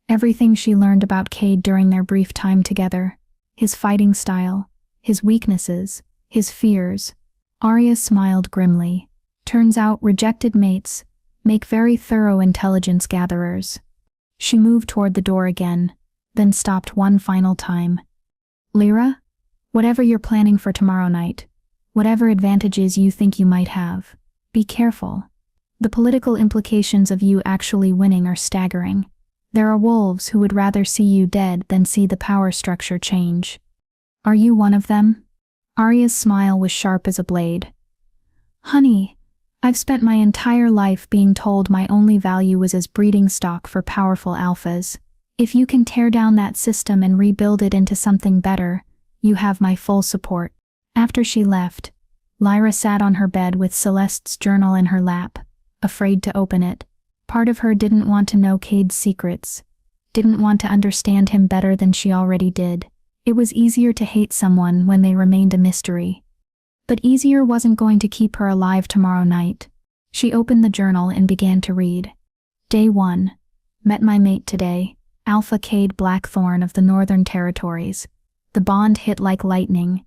Everything she learned about Cade during their brief time together. His fighting style, his weaknesses, his fears. Arya smiled grimly. Turns out rejected mates make very thorough intelligence gatherers. She moved toward the door again, then stopped one final time. Lyra, whatever you're planning for tomorrow night, whatever advantages you think you might have, be careful. The political implications of you actually winning are staggering. There are wolves who would rather see you dead than see the power structure change. Are you one of them? Arya's smile was sharp as a blade. Honey, I've spent my entire life being told my only value was as breeding stock for powerful alphas. If you can tear down that system and rebuild it into something better, you have my full support. After she left, Lyra sat on her bed with Celeste's journal in her lap, afraid to open it. Part of her didn't want to know Cade's secrets, didn't want to understand him better than she already did. It was easier to hate someone when they remained a mystery. But easier wasn't going to keep her alive tomorrow night. She opened the journal and began to read. Day 1. Met my mate today, Alpha Cade Blackthorn of the Northern Territories. The bond hit like lightning.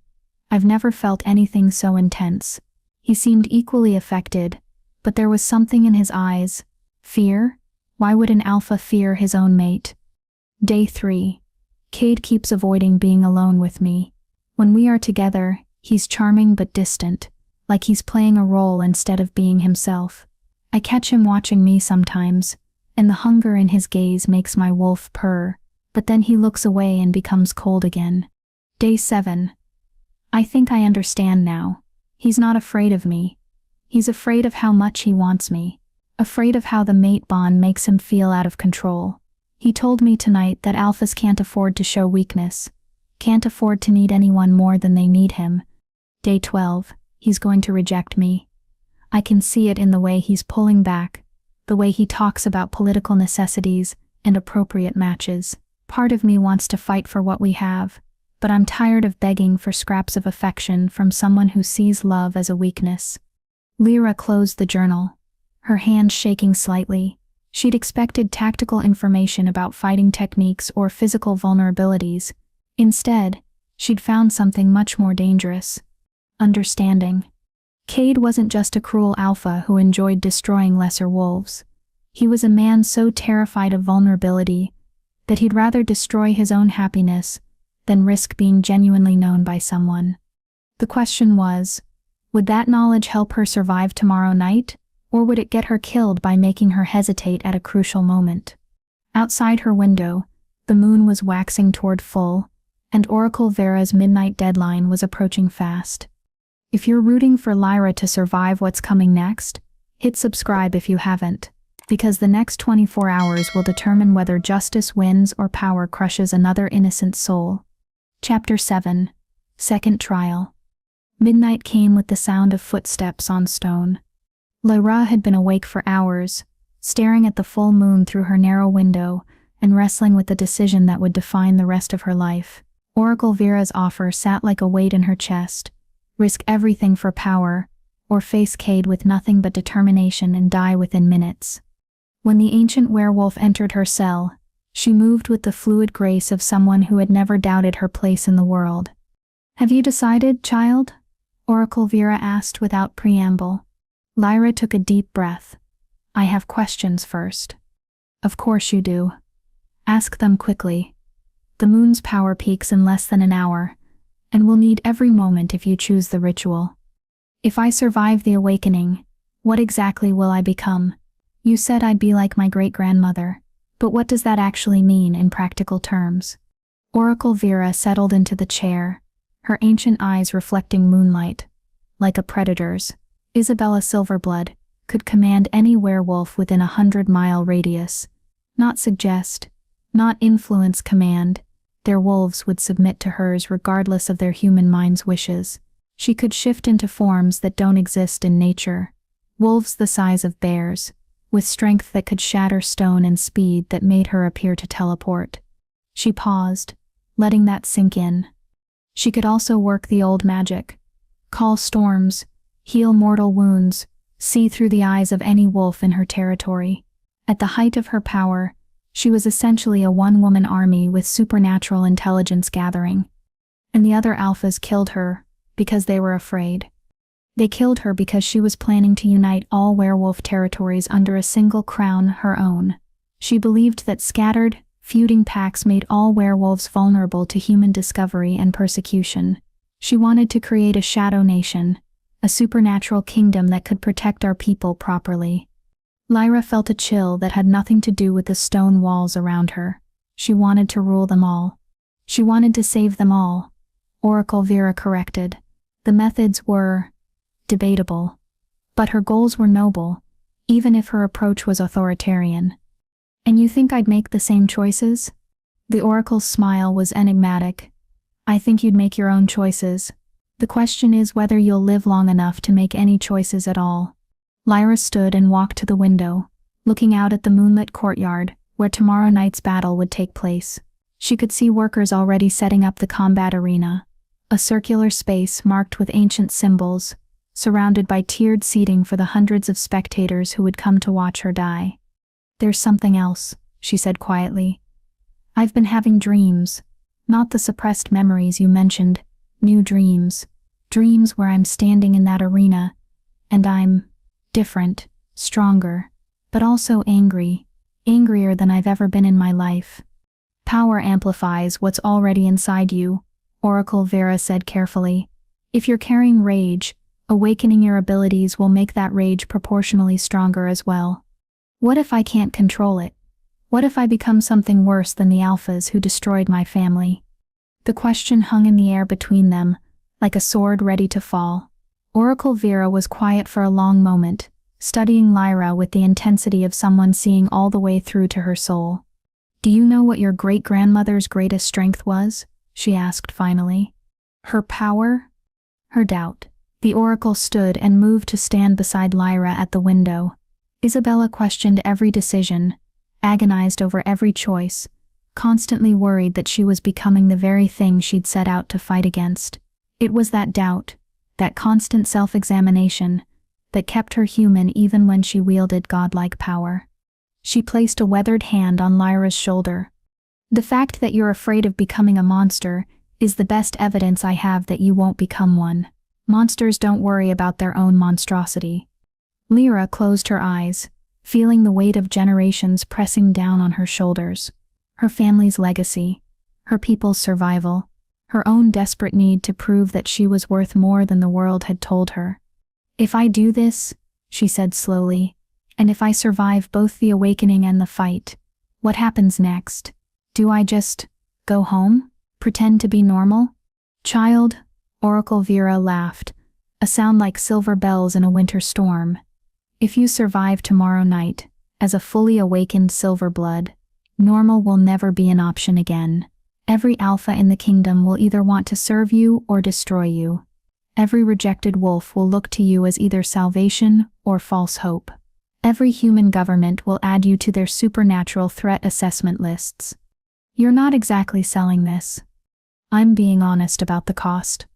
I've never felt anything so intense. He seemed equally affected, but there was something in his eyes. Fear? Why would an alpha fear his own mate? Day 3. Cade keeps avoiding being alone with me. When we are together, He's charming but distant, like he's playing a role instead of being himself. I catch him watching me sometimes, and the hunger in his gaze makes my wolf purr, but then he looks away and becomes cold again. Day 7. I think I understand now. He's not afraid of me. He's afraid of how much he wants me. Afraid of how the mate bond makes him feel out of control. He told me tonight that alphas can't afford to show weakness, can't afford to need anyone more than they need him. Day 12. He's going to reject me. I can see it in the way he's pulling back, the way he talks about political necessities and appropriate matches. Part of me wants to fight for what we have, but I'm tired of begging for scraps of affection from someone who sees love as a weakness. Lyra closed the journal, her hand shaking slightly. She'd expected tactical information about fighting techniques or physical vulnerabilities. Instead, she'd found something much more dangerous. Understanding. Cade wasn't just a cruel alpha who enjoyed destroying lesser wolves. He was a man so terrified of vulnerability that he'd rather destroy his own happiness than risk being genuinely known by someone. The question was, would that knowledge help her survive tomorrow night, or would it get her killed by making her hesitate at a crucial moment? Outside her window, the moon was waxing toward full, and Oracle Vera's midnight deadline was approaching fast. If you're rooting for Lyra to survive what's coming next, hit subscribe if you haven't, because the next 24 hours will determine whether justice wins or power crushes another innocent soul. Chapter 7. Second Trial. Midnight came with the sound of footsteps on stone. Lyra had been awake for hours, staring at the full moon through her narrow window and wrestling with the decision that would define the rest of her life. Oracle Vera's offer sat like a weight in her chest. Risk everything for power, or face Cade with nothing but determination and die within minutes. When the ancient werewolf entered her cell, she moved with the fluid grace of someone who had never doubted her place in the world. "Have you decided, child?" Oracle Vera asked without preamble. Lyra took a deep breath. "I have questions first." "Of course you do. Ask them quickly. The moon's power peaks in less than an hour, and we'll need every moment if you choose the ritual. If I survive the awakening, what exactly will I become? You said I'd be like my great-grandmother, but what does that actually mean in practical terms?" Oracle Vera settled into the chair, her ancient eyes reflecting moonlight. Like a predator's, Isabella Silverblood could command any werewolf within 100-mile radius. Not suggest, not influence command. Their wolves would submit to hers regardless of their human mind's wishes. She could shift into forms that don't exist in nature. Wolves the size of bears, with strength that could shatter stone and speed that made her appear to teleport. She paused, letting that sink in. She could also work the old magic. Call storms, heal mortal wounds, see through the eyes of any wolf in her territory. At the height of her power, she was essentially a one-woman army with supernatural intelligence gathering. And the other alphas killed her because they were afraid. They killed her because she was planning to unite all werewolf territories under a single crown, her own. She believed that scattered, feuding packs made all werewolves vulnerable to human discovery and persecution. She wanted to create a shadow nation, a supernatural kingdom that could protect our people properly. Lyra felt a chill that had nothing to do with the stone walls around her. She wanted to rule them all. She wanted to save them all. Oracle Vera corrected. The methods were debatable, but her goals were noble, even if her approach was authoritarian. "And you think I'd make the same choices?" The oracle's smile was enigmatic. "I think you'd make your own choices. The question is whether you'll live long enough to make any choices at all." Lyra stood and walked to the window, looking out at the moonlit courtyard where tomorrow night's battle would take place. She could see workers already setting up the combat arena, a circular space marked with ancient symbols, surrounded by tiered seating for the hundreds of spectators who would come to watch her die. "There's something else," she said quietly. "I've been having dreams, not the suppressed memories you mentioned, new dreams. Dreams where I'm standing in that arena, and I'm different, stronger, but also angry, angrier than I've ever been in my life." "Power amplifies what's already inside you," Oracle Vera said carefully. If you're carrying rage, awakening your abilities will make that rage proportionally stronger as well. What if I can't control it? What if I become something worse than the alphas who destroyed my family? The question hung in the air between them, like a sword ready to fall. Oracle Vera was quiet for a long moment, studying Lyra with the intensity of someone seeing all the way through to her soul. "Do you know what your great-grandmother's greatest strength was?" she asked finally. "Her power?" "Her doubt." The oracle stood and moved to stand beside Lyra at the window. Isabella questioned every decision, agonized over every choice, constantly worried that she was becoming the very thing she'd set out to fight against. It was that doubt, that constant self-examination, that kept her human even when she wielded godlike power. She placed a weathered hand on Lyra's shoulder. "The fact that you're afraid of becoming a monster is the best evidence I have that you won't become one. Monsters don't worry about their own monstrosity." Lyra closed her eyes, feeling the weight of generations pressing down on her shoulders. Her family's legacy, her people's survival, her own desperate need to prove that she was worth more than the world had told her. "If I do this," she said slowly, "and if I survive both the awakening and the fight, what happens next? Do I just go home? Pretend to be normal?" "Child," Oracle Vera laughed, a sound like silver bells in a winter storm. "If you survive tomorrow night, as a fully awakened silver blood, normal will never be an option again. Every alpha in the kingdom will either want to serve you or destroy you. Every rejected wolf will look to you as either salvation or false hope. Every human government will add you to their supernatural threat assessment lists. You're not exactly selling this. I'm being honest about the cost."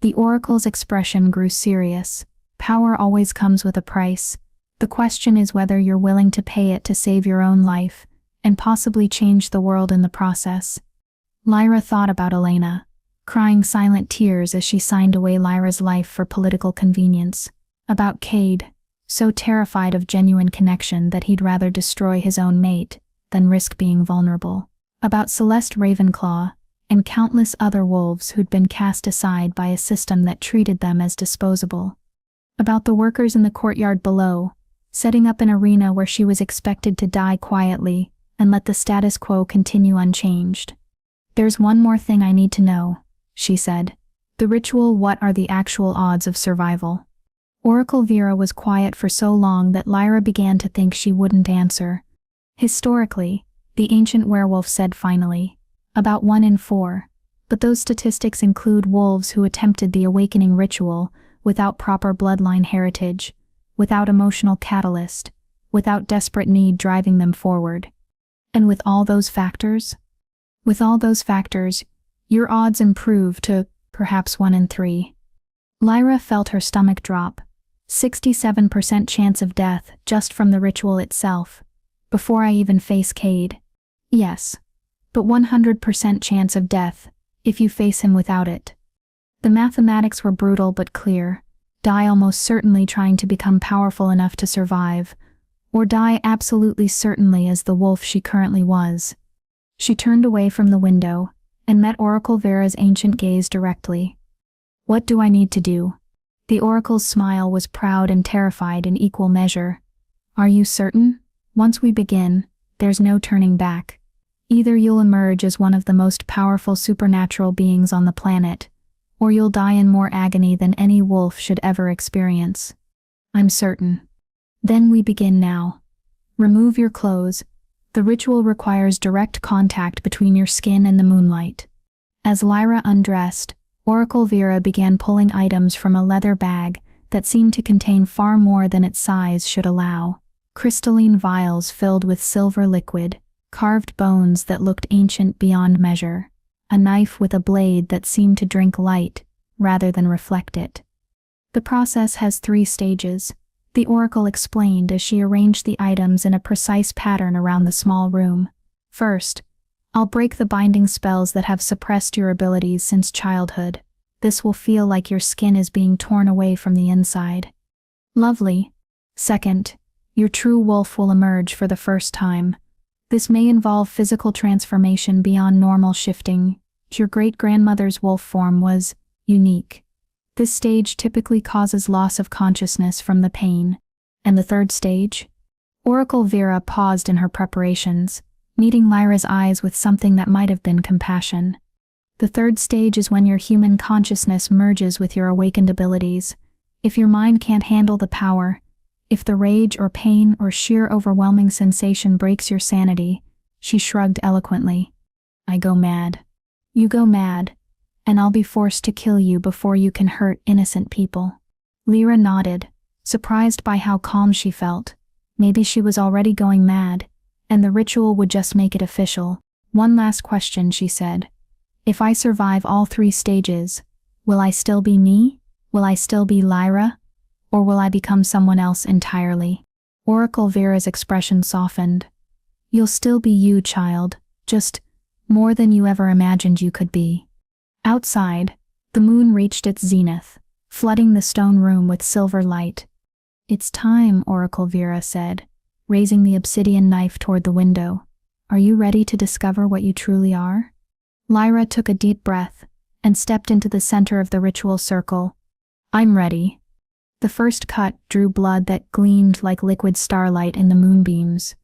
The oracle's expression grew serious. "Power always comes with a price. The question is whether you're willing to pay it to save your own life, and possibly change the world in the process." Lyra thought about Elena, crying silent tears as she signed away Lyra's life for political convenience. About Cade, so terrified of genuine connection that he'd rather destroy his own mate than risk being vulnerable. About Celeste Ravenclaw, and countless other wolves who'd been cast aside by a system that treated them as disposable. About the workers in the courtyard below, setting up an arena where she was expected to die quietly and let the status quo continue unchanged. "There's one more thing I need to know," she said. "The ritual. What are the actual odds of survival?" Oracle Vera was quiet for so long that Lyra began to think she wouldn't answer. "Historically," the ancient werewolf said finally, "about 1 in 4, but those statistics include wolves who attempted the awakening ritual without proper bloodline heritage, without emotional catalyst, without desperate need driving them forward. And with all those factors, your odds improve to perhaps 1 in 3. Lyra felt her stomach drop. 67% chance of death just from the ritual itself, before I even face Cade. Yes, but 100% chance of death if you face him without it. The mathematics were brutal but clear. Die almost certainly trying to become powerful enough to survive, or die absolutely certainly as the wolf she currently was. She turned away from the window and met Oracle Vera's ancient gaze directly. "What do I need to do?" The oracle's smile was proud and terrified in equal measure. "Are you certain? Once we begin, there's no turning back. Either you'll emerge as one of the most powerful supernatural beings on the planet, or you'll die in more agony than any wolf should ever experience." "I'm certain." "Then we begin now. Remove your clothes. The ritual requires direct contact between your skin and the moonlight." As Lyra undressed, Oracle Vera began pulling items from a leather bag that seemed to contain far more than its size should allow. Crystalline vials filled with silver liquid, carved bones that looked ancient beyond measure, a knife with a blade that seemed to drink light rather than reflect it. "The process has 3 stages," the oracle explained as she arranged the items in a precise pattern around the small room. "First, I'll break the binding spells that have suppressed your abilities since childhood. This will feel like your skin is being torn away from the inside." "Lovely." "Second, your true wolf will emerge for the first time. This may involve physical transformation beyond normal shifting. Your great-grandmother's wolf form was unique. This stage typically causes loss of consciousness from the pain. And the third stage? Oracle Vera paused in her preparations, meeting Lyra's eyes with something that might have been compassion. The third stage is when your human consciousness merges with your awakened abilities. If your mind can't handle the power, if the rage or pain or sheer overwhelming sensation breaks your sanity, she shrugged eloquently. I go mad. You go mad, and I'll be forced to kill you before you can hurt innocent people. Lyra nodded, surprised by how calm she felt. Maybe she was already going mad, and the ritual would just make it official. One last question, she said. If I survive all 3 stages, will I still be me? Will I still be Lyra? Or will I become someone else entirely? Oracle Vera's expression softened. You'll still be you, child, just more than you ever imagined you could be. Outside, the moon reached its zenith, flooding the stone room with silver light. It's time, Oracle Vera said, raising the obsidian knife toward the window. Are you ready to discover what you truly are? Lyra took a deep breath and stepped into the center of the ritual circle. I'm ready. The first cut drew blood that gleamed like liquid starlight in the moonbeams,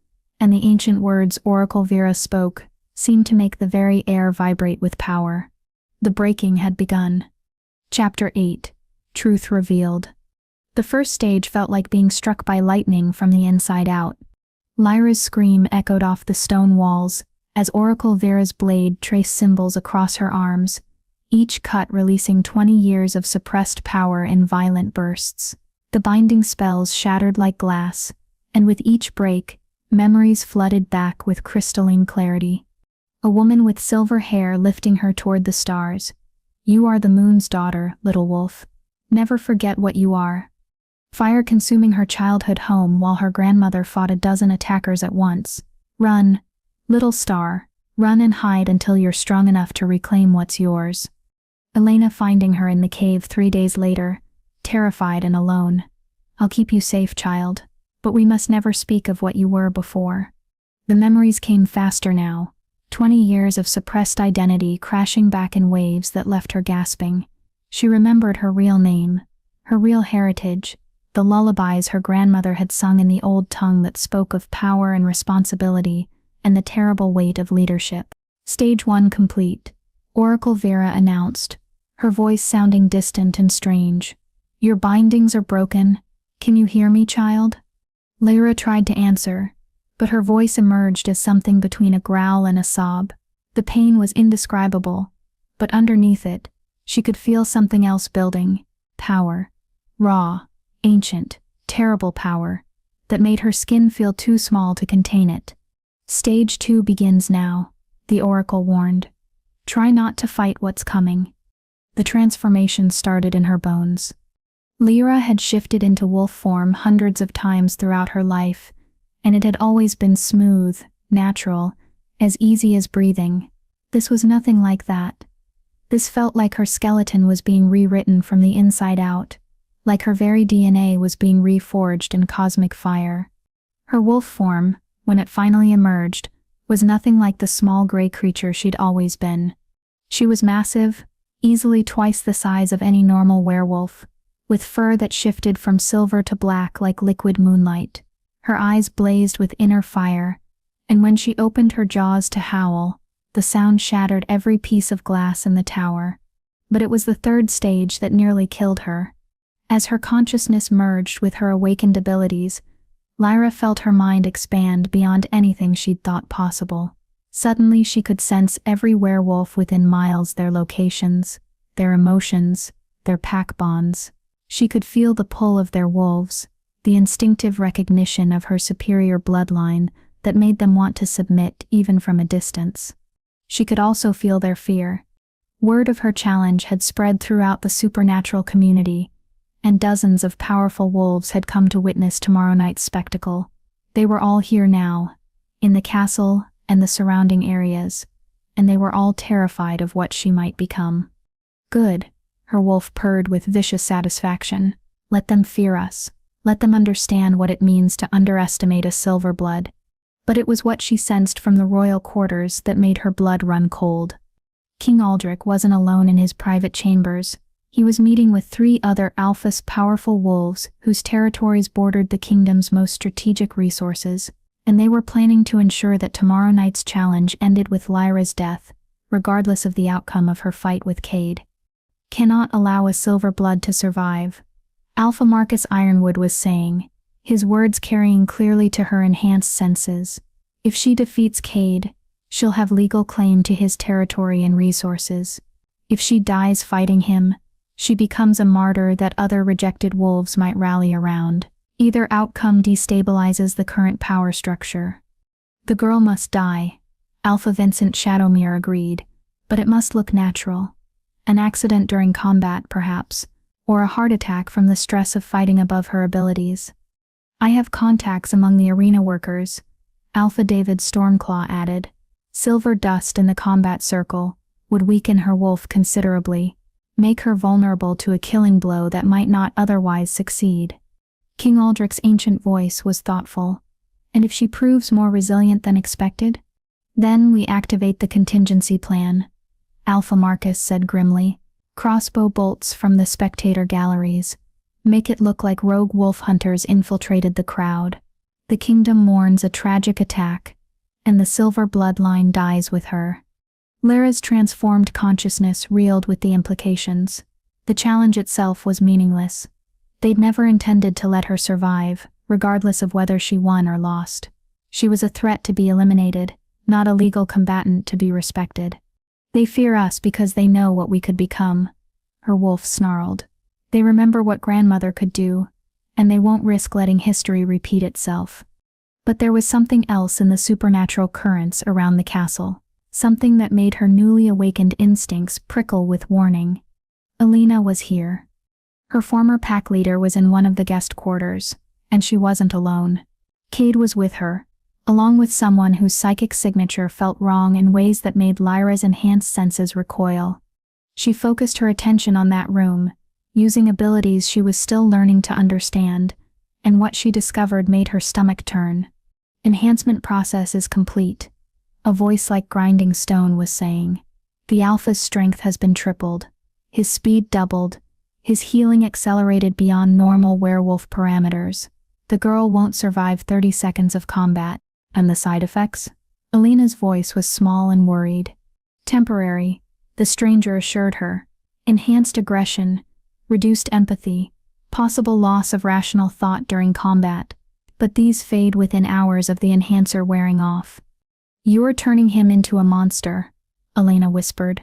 and the ancient words Oracle Vera spoke seemed to make the very air vibrate with power. The breaking had begun. Chapter 8. Truth Revealed. The first stage felt like being struck by lightning from the inside out. Lyra's scream echoed off the stone walls as Oracle Vera's blade traced symbols across her arms, each cut releasing 20 years of suppressed power in violent bursts. The binding spells shattered like glass, and with each break, memories flooded back with crystalline clarity. A woman with silver hair lifting her toward the stars. You are the moon's daughter, little wolf. Never forget what you are. Fire consuming her childhood home while her grandmother fought a dozen attackers at once. Run, little star, run and hide until you're strong enough to reclaim what's yours. Elena finding her in the cave 3 days later, terrified and alone. I'll keep you safe, child, but we must never speak of what you were before. The memories came faster now, 20 years of suppressed identity crashing back in waves that left her gasping. She remembered her real name, her real heritage, the lullabies her grandmother had sung in the old tongue that spoke of power and responsibility and the terrible weight of leadership. Stage 1 complete, Oracle Vera announced, her voice sounding distant and strange. Your bindings are broken. Can you hear me, child? Lyra tried to answer, but her voice emerged as something between a growl and a sob. The pain was indescribable, but underneath it, she could feel something else building. Power. Raw, ancient, terrible power that made her skin feel too small to contain it. Stage 2 begins now, the oracle warned. Try not to fight what's coming. The transformation started in her bones. Lyra had shifted into wolf form hundreds of times throughout her life, and it had always been smooth, natural, as easy as breathing. This was nothing like that. This felt like her skeleton was being rewritten from the inside out, like her very DNA was being reforged in cosmic fire. Her wolf form, when it finally emerged, was nothing like the small gray creature she'd always been. She was massive, easily twice the size of any normal werewolf, with fur that shifted from silver to black like liquid moonlight. Her eyes blazed with inner fire, and when she opened her jaws to howl, the sound shattered every piece of glass in the tower. But it was the third stage that nearly killed her. As her consciousness merged with her awakened abilities, Lyra felt her mind expand beyond anything she'd thought possible. Suddenly she could sense every werewolf within miles, their locations, their emotions, their pack bonds. She could feel the pull of their wolves, the instinctive recognition of her superior bloodline that made them want to submit even from a distance. She could also feel their fear. Word of her challenge had spread throughout the supernatural community, and dozens of powerful wolves had come to witness tomorrow night's spectacle. They were all here now, in the castle and the surrounding areas, and they were all terrified of what she might become. Good, her wolf purred with vicious satisfaction. Let them fear us. Let them understand what it means to underestimate a silver blood. But it was what she sensed from the royal quarters that made her blood run cold. King Aldrich wasn't alone in his private chambers, He was meeting with 3 other alphas, powerful wolves whose territories bordered the kingdom's most strategic resources, and they were planning to ensure that tomorrow night's challenge ended with Lyra's death, regardless of the outcome of her fight with Cade. "Cannot allow a silver blood to survive," Alpha Marcus Ironwood was saying, his words carrying clearly to her enhanced senses. "If she defeats Cade, she'll have legal claim to his territory and resources. If she dies fighting him, she becomes a martyr that other rejected wolves might rally around. Either outcome destabilizes the current power structure." "The girl must die," Alpha Vincent Shadowmere agreed, "but it must look natural. An accident during combat, perhaps, or a heart attack from the stress of fighting above her abilities." "I have contacts among the arena workers," Alpha David Stormclaw added. "Silver dust in the combat circle would weaken her wolf considerably, make her vulnerable to a killing blow that might not otherwise succeed." King Aldrich's ancient voice was thoughtful. "And if she proves more resilient than expected?" "Then we activate the contingency plan," Alpha Marcus said grimly. "Crossbow bolts from the spectator galleries. Make it look like rogue wolf hunters infiltrated the crowd. The kingdom mourns a tragic attack, and the silver bloodline dies with her." Lyra's transformed consciousness reeled with the implications. The challenge itself was meaningless. They'd never intended to let her survive, regardless of whether she won or lost. She was a threat to be eliminated, not a legal combatant to be respected. "They fear us because they know what we could become," her wolf snarled. "They remember what grandmother could do, and they won't risk letting history repeat itself." But there was something else in the supernatural currents around the castle, something that made her newly awakened instincts prickle with warning. Alina was here. Her former pack leader was in one of the guest quarters, and she wasn't alone. Cade was with her, along with someone whose psychic signature felt wrong in ways that made Lyra's enhanced senses recoil. She focused her attention on that room, using abilities she was still learning to understand, and what she discovered made her stomach turn. "Enhancement process is complete," a voice like grinding stone was saying. "The Alpha's strength has been tripled, his speed doubled, his healing accelerated beyond normal werewolf parameters. The girl won't survive 30 seconds of combat." "And the side effects?" Alina's voice was small and worried. "Temporary," the stranger assured her. "Enhanced aggression, reduced empathy, possible loss of rational thought during combat. But these fade within hours of the enhancer wearing off." "You're turning him into a monster," Alina whispered.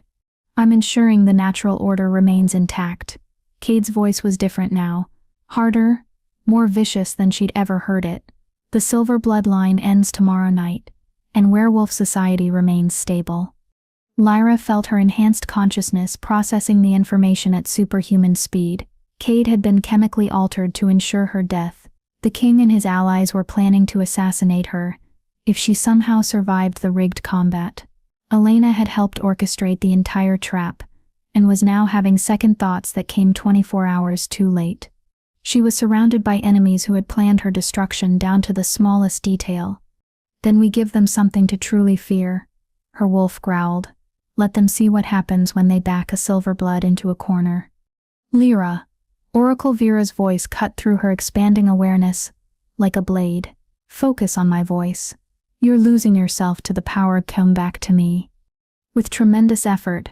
"I'm ensuring the natural order remains intact." Cade's voice was different now, harder, more vicious than she'd ever heard it. "The silver bloodline ends tomorrow night, and werewolf society remains stable." Lyra felt her enhanced consciousness processing the information at superhuman speed. Cade had been chemically altered to ensure her death. The king and his allies were planning to assassinate her if she somehow survived the rigged combat. Elena had helped orchestrate the entire trap, and was now having second thoughts that came 24 hours too late. She was surrounded by enemies who had planned her destruction down to the smallest detail. "Then we give them something to truly fear," her wolf growled. "Let them see what happens when they back a silverblood into a corner." "Lyra," Oracle Vera's voice cut through her expanding awareness like a blade. "Focus on my voice. You're losing yourself to the power. Come back to me." With tremendous effort,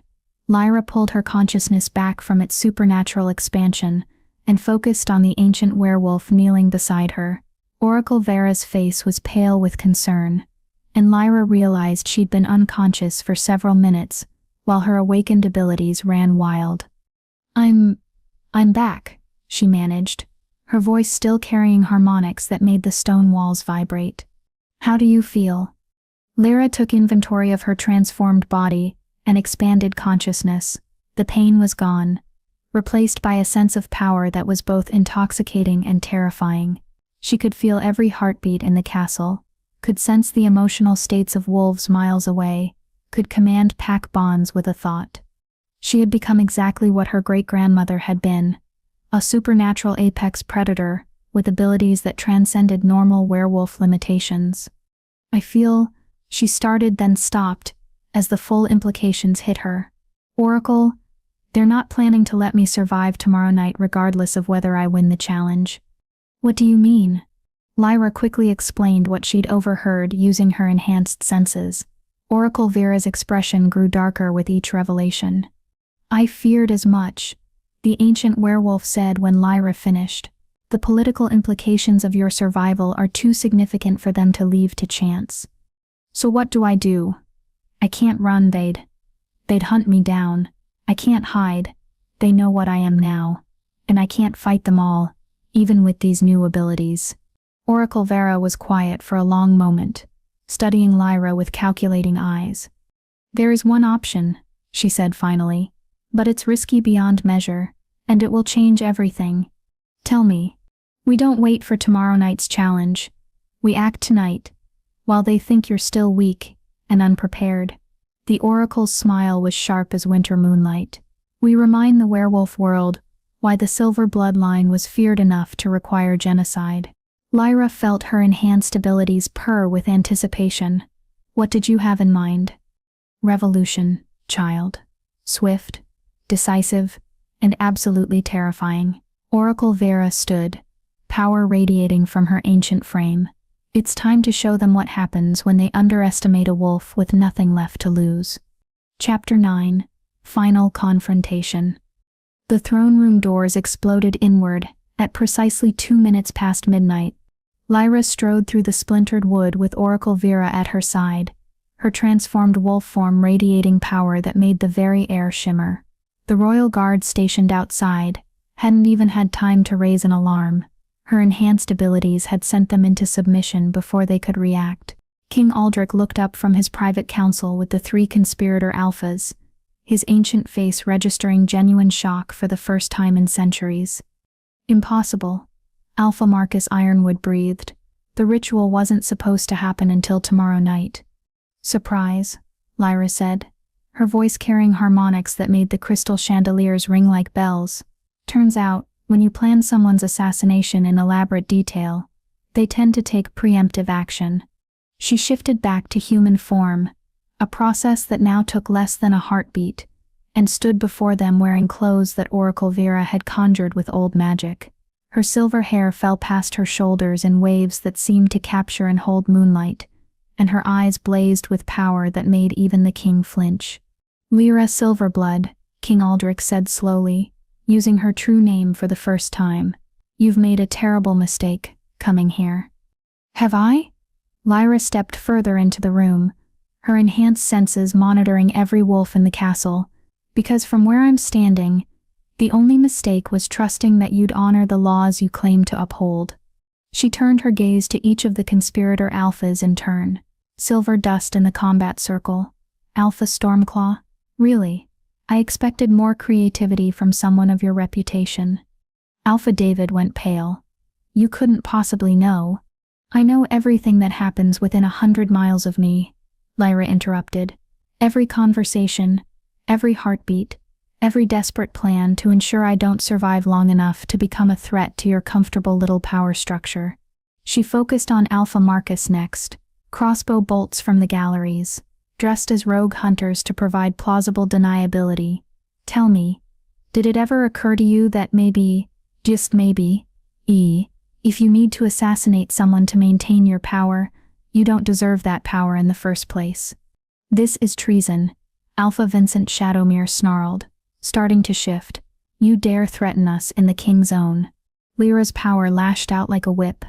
Lyra pulled her consciousness back from its supernatural expansion and focused on the ancient werewolf kneeling beside her. Oracle Vera's face was pale with concern, and Lyra realized she'd been unconscious for several minutes while her awakened abilities ran wild. I'm back," she managed, her voice still carrying harmonics that made the stone walls vibrate. "How do you feel?" Lyra took inventory of her transformed body and expanded consciousness. The pain was gone, replaced by a sense of power that was both intoxicating and terrifying. She could feel every heartbeat in the castle, could sense the emotional states of wolves miles away, could command pack bonds with a thought. She had become exactly what her great-grandmother had been, a supernatural apex predator with abilities that transcended normal werewolf limitations. "I feel," she started then stopped, as the full implications hit her. "Oracle, They're not planning to let me survive tomorrow night regardless of whether I win the challenge. What do you mean? Lyra quickly explained what she'd overheard using her enhanced senses. Oracle Vera's expression grew darker with each revelation. I feared as much, the ancient werewolf said when Lyra finished. The political implications of your survival are too significant for them to leave to chance. So what do I do? I can't run, they'd hunt me down. I can't hide. They know what I am now. And I can't fight them all, even with these new abilities. Oracle Vera was quiet for a long moment, studying Lyra with calculating eyes. There is one option, she said finally, but it's risky beyond measure, and it will change everything. Tell me. We don't wait for tomorrow night's challenge. We act tonight, while they think you're still weak and unprepared. The oracle's smile was sharp as winter moonlight. We remind the werewolf world why the silver bloodline was feared enough to require genocide. Lyra felt her enhanced abilities purr with anticipation. What did you have in mind? Revolution, child. Swift, decisive, and absolutely terrifying. Oracle Vera stood, power radiating from her ancient frame. It's time to show them what happens when they underestimate a wolf with nothing left to lose. Chapter 9. Final Confrontation. The throne room doors exploded inward at precisely 2 minutes past midnight. Lyra strode through the splintered wood with Oracle Vera at her side, her transformed wolf form radiating power that made the very air shimmer. The royal guard stationed outside hadn't even had time to raise an alarm. Her enhanced abilities had sent them into submission before they could react. King Aldrich looked up from his private council with the 3 conspirator alphas, his ancient face registering genuine shock for the first time in centuries. Impossible, Alpha Marcus Ironwood breathed. The ritual wasn't supposed to happen until tomorrow night. Surprise, Lyra said, her voice carrying harmonics that made the crystal chandeliers ring like bells. Turns out, when you plan someone's assassination in elaborate detail, they tend to take preemptive action. She shifted back to human form, a process that now took less than a heartbeat, and stood before them wearing clothes that Oracle Vera had conjured with old magic. Her silver hair fell past her shoulders in waves that seemed to capture and hold moonlight, and her eyes blazed with power that made even the king flinch. Lyra Silverblood, King Aldrich said slowly, using her true name for the first time. You've made a terrible mistake, coming here. Have I? Lyra stepped further into the room, her enhanced senses monitoring every wolf in the castle, because from where I'm standing, the only mistake was trusting that you'd honor the laws you claim to uphold. She turned her gaze to each of the conspirator alphas in turn. Silver Dust in the combat circle. Alpha Stormclaw. Really? I expected more creativity from someone of your reputation. Alpha David went pale. You couldn't possibly know. I know everything that happens within 100 miles of me, Lyra interrupted. Every conversation, every heartbeat, every desperate plan to ensure I don't survive long enough to become a threat to your comfortable little power structure. She focused on Alpha Marcus next, crossbow bolts from the galleries, dressed as rogue hunters to provide plausible deniability. Tell me, did it ever occur to you that maybe, just maybe, if you need to assassinate someone to maintain your power, you don't deserve that power in the first place? This is treason, Alpha Vincent Shadowmere snarled, starting to shift. You dare threaten us in the king's own. Lyra's power lashed out like a whip,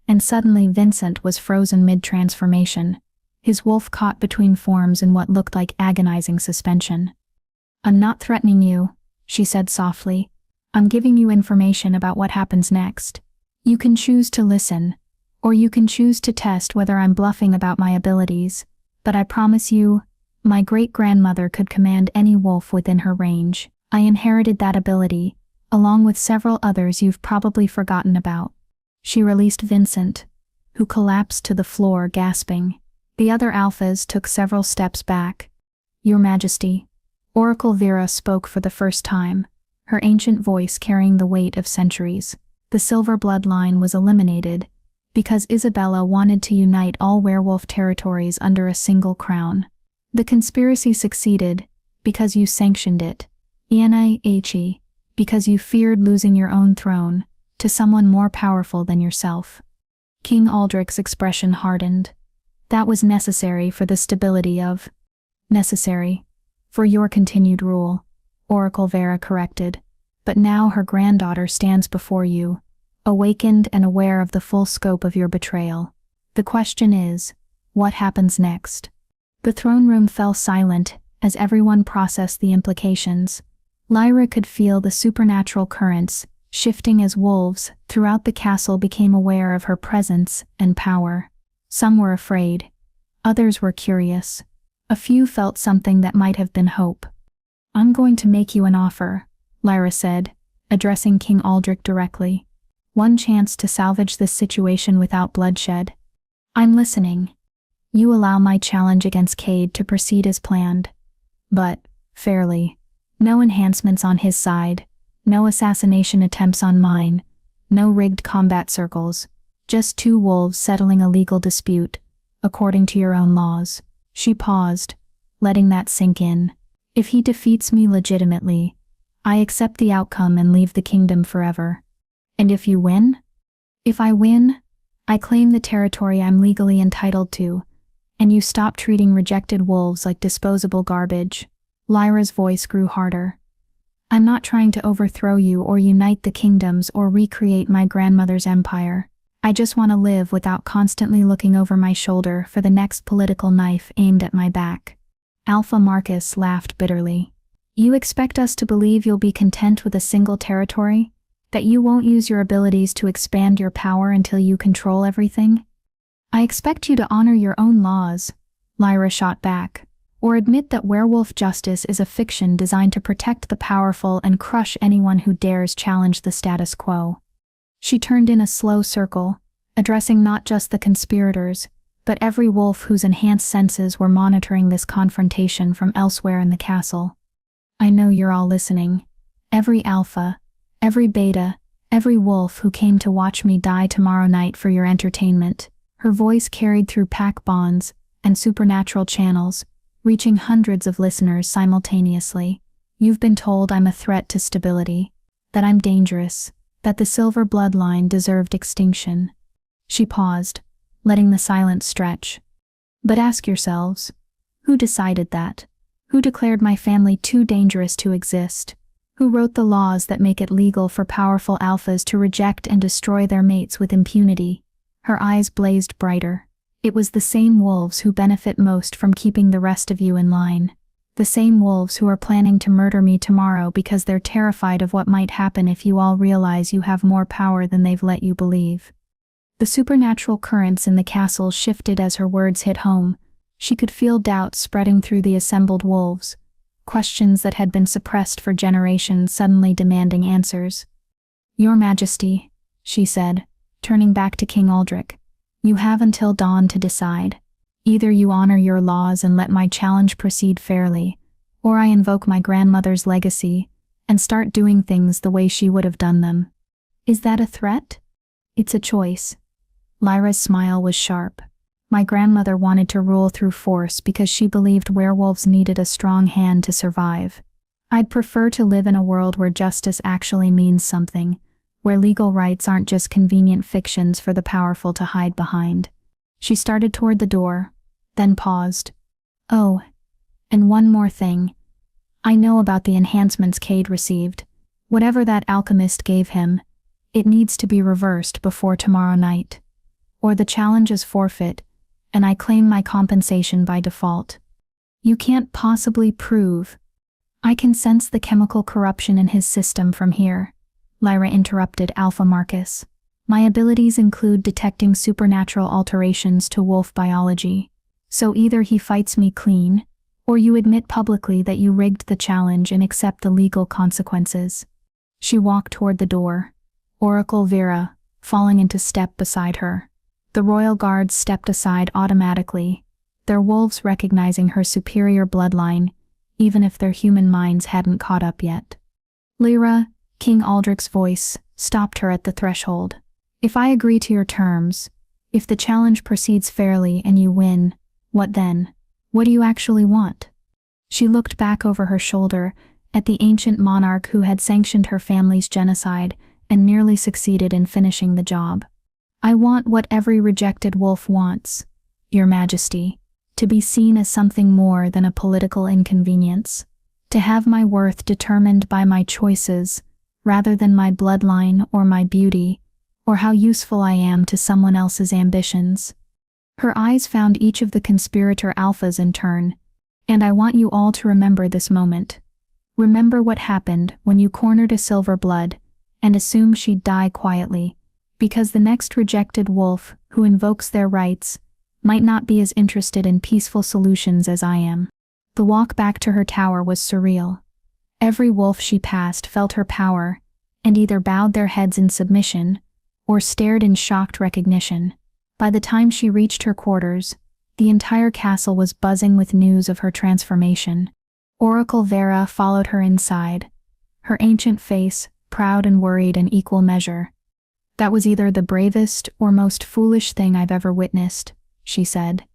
and suddenly Vincent was frozen mid-transformation, his wolf caught between forms in what looked like agonizing suspension. I'm not threatening you, she said softly. I'm giving you information about what happens next. You can choose to listen, or you can choose to test whether I'm bluffing about my abilities, but I promise you, my great-grandmother could command any wolf within her range. I inherited that ability, along with several others you've probably forgotten about. She released Vincent, who collapsed to the floor gasping. The other alphas took several steps back. Your Majesty, Oracle Vera spoke for the first time, her ancient voice carrying the weight of centuries. The silver bloodline was eliminated because Isabella wanted to unite all werewolf territories under a single crown. The conspiracy succeeded because you sanctioned it. Ena because you feared losing your own throne to someone more powerful than yourself. King Aldrich's expression hardened. That was necessary for the stability of... Necessary for your continued rule, Oracle Vera corrected. But now her granddaughter stands before you, awakened and aware of the full scope of your betrayal. The question is, what happens next? The throne room fell silent as everyone processed the implications. Lyra could feel the supernatural currents shifting as wolves throughout the castle became aware of her presence and power. Some were afraid. Others were curious. A few felt something that might have been hope. "I'm going to make you an offer," Lyra said, addressing King Aldrich directly. "One chance to salvage this situation without bloodshed. I'm listening. You allow my challenge against Cade to proceed as planned. But, fairly. No enhancements on his side, no assassination attempts on mine, no rigged combat circles, just two wolves settling a legal dispute, according to your own laws." She paused, letting that sink in. "If he defeats me legitimately, I accept the outcome and leave the kingdom forever. And if you win? If I win, I claim the territory I'm legally entitled to, and you stop treating rejected wolves like disposable garbage." Lyra's voice grew harder. "I'm not trying to overthrow you or unite the kingdoms or recreate my grandmother's empire. I just want to live without constantly looking over my shoulder for the next political knife aimed at my back." Alpha Marcus laughed bitterly. "You expect us to believe you'll be content with a single territory? That you won't use your abilities to expand your power until you control everything? I expect you to honor your own laws," Lyra shot back, "or admit that werewolf justice is a fiction designed to protect the powerful and crush anyone who dares challenge the status quo." She turned in a slow circle, addressing not just the conspirators, but every wolf whose enhanced senses were monitoring this confrontation from elsewhere in the castle. "I know you're all listening. Every alpha, every beta, every wolf who came to watch me die tomorrow night for your entertainment." Her voice carried through pack bonds and supernatural channels, reaching hundreds of listeners simultaneously. "You've been told I'm a threat to stability, that I'm dangerous, that the silver bloodline deserved extinction." She paused, letting the silence stretch. "But ask yourselves, who decided that? Who declared my family too dangerous to exist? Who wrote the laws that make it legal for powerful alphas to reject and destroy their mates with impunity?" Her eyes blazed brighter. "It was the same wolves who benefit most from keeping the rest of you in line. The same wolves who are planning to murder me tomorrow because they're terrified of what might happen if you all realize you have more power than they've let you believe." The supernatural currents in the castle shifted as her words hit home. She could feel doubt spreading through the assembled wolves, questions that had been suppressed for generations suddenly demanding answers. "Your Majesty," she said, turning back to King Aldrich, "you have until dawn to decide. Either you honor your laws and let my challenge proceed fairly, or I invoke my grandmother's legacy and start doing things the way she would have done them." "Is that a threat?" "It's a choice." Lyra's smile was sharp. "My grandmother wanted to rule through force because she believed werewolves needed a strong hand to survive. I'd prefer to live in a world where justice actually means something, where legal rights aren't just convenient fictions for the powerful to hide behind." She started toward the door, then paused. "Oh, and one more thing. I know about the enhancements Cade received. Whatever that alchemist gave him, it needs to be reversed before tomorrow night. Or the challenge is forfeit, and I claim my compensation by default." "You can't possibly prove—" "I can sense the chemical corruption in his system from here," Lyra interrupted Alpha Marcus. "My abilities include detecting supernatural alterations to wolf biology. So either he fights me clean, or you admit publicly that you rigged the challenge and accept the legal consequences." She walked toward the door, Oracle Vera falling into step beside her. The royal guards stepped aside automatically, their wolves recognizing her superior bloodline, even if their human minds hadn't caught up yet. "Lyra," King Aldrich's voice stopped her at the threshold. "If I agree to your terms, if the challenge proceeds fairly and you win, what then? What do you actually want?" She looked back over her shoulder at the ancient monarch who had sanctioned her family's genocide and nearly succeeded in finishing the job. I want what every rejected wolf wants, Your Majesty, to be seen as something more than a political inconvenience, to have my worth determined by my choices rather than my bloodline or my beauty, or how useful I am to someone else's ambitions. Her eyes found each of the conspirator alphas in turn, and I want you all to remember this moment. Remember what happened when you cornered a Silverblood and assumed she'd die quietly, because the next rejected wolf who invokes their rights might not be as interested in peaceful solutions as I am. The walk back to her tower was surreal. Every wolf she passed felt her power and either bowed their heads in submission or stared in shocked recognition. By the time she reached her quarters, the entire castle was buzzing with news of her transformation. Oracle Vera followed her inside, her ancient face proud and worried in equal measure. "That was either the bravest or most foolish thing I've ever witnessed," she said.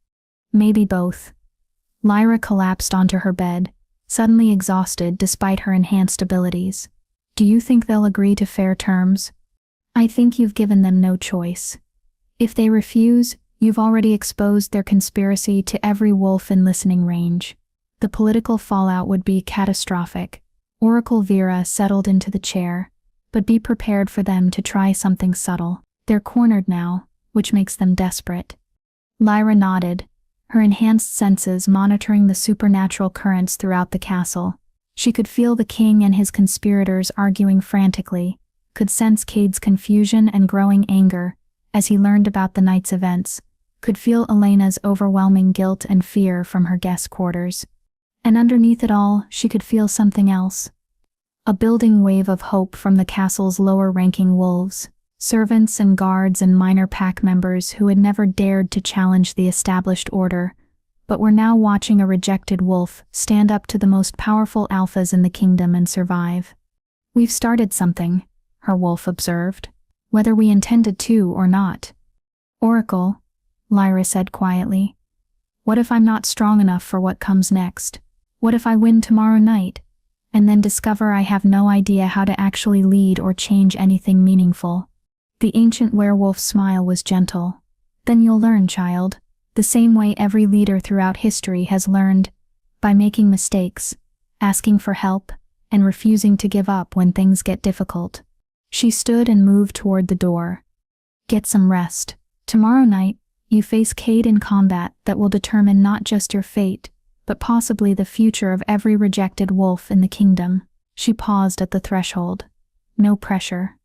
"Maybe both." Lyra collapsed onto her bed, suddenly exhausted despite her enhanced abilities. "Do you think they'll agree to fair terms?" "I think you've given them no choice. If they refuse, you've already exposed their conspiracy to every wolf in listening range. The political fallout would be catastrophic." Oracle Vera settled into the chair. "But be prepared for them to try something subtle. They're cornered now, which makes them desperate." Lyra nodded, her enhanced senses monitoring the supernatural currents throughout the castle. She could feel the king and his conspirators arguing frantically, could sense Cade's confusion and growing anger as he learned about the night's events, could feel Elena's overwhelming guilt and fear from her guest quarters. And underneath it all, she could feel something else. A building wave of hope from the castle's lower-ranking wolves, servants and guards and minor pack members who had never dared to challenge the established order, but were now watching a rejected wolf stand up to the most powerful alphas in the kingdom and survive. "We've started something," her wolf observed, "whether we intended to or not." "Oracle," Lyra said quietly, "what if I'm not strong enough for what comes next? What if I win tomorrow night, and then discover I have no idea how to actually lead or change anything meaningful?" The ancient werewolf's smile was gentle. "Then you'll learn, child, the same way every leader throughout history has learned, by making mistakes, asking for help, and refusing to give up when things get difficult." She stood and moved toward the door. "Get some rest. Tomorrow night, you face Cade in combat that will determine not just your fate, but possibly the future of every rejected wolf in the kingdom." She paused at the threshold. No pressure.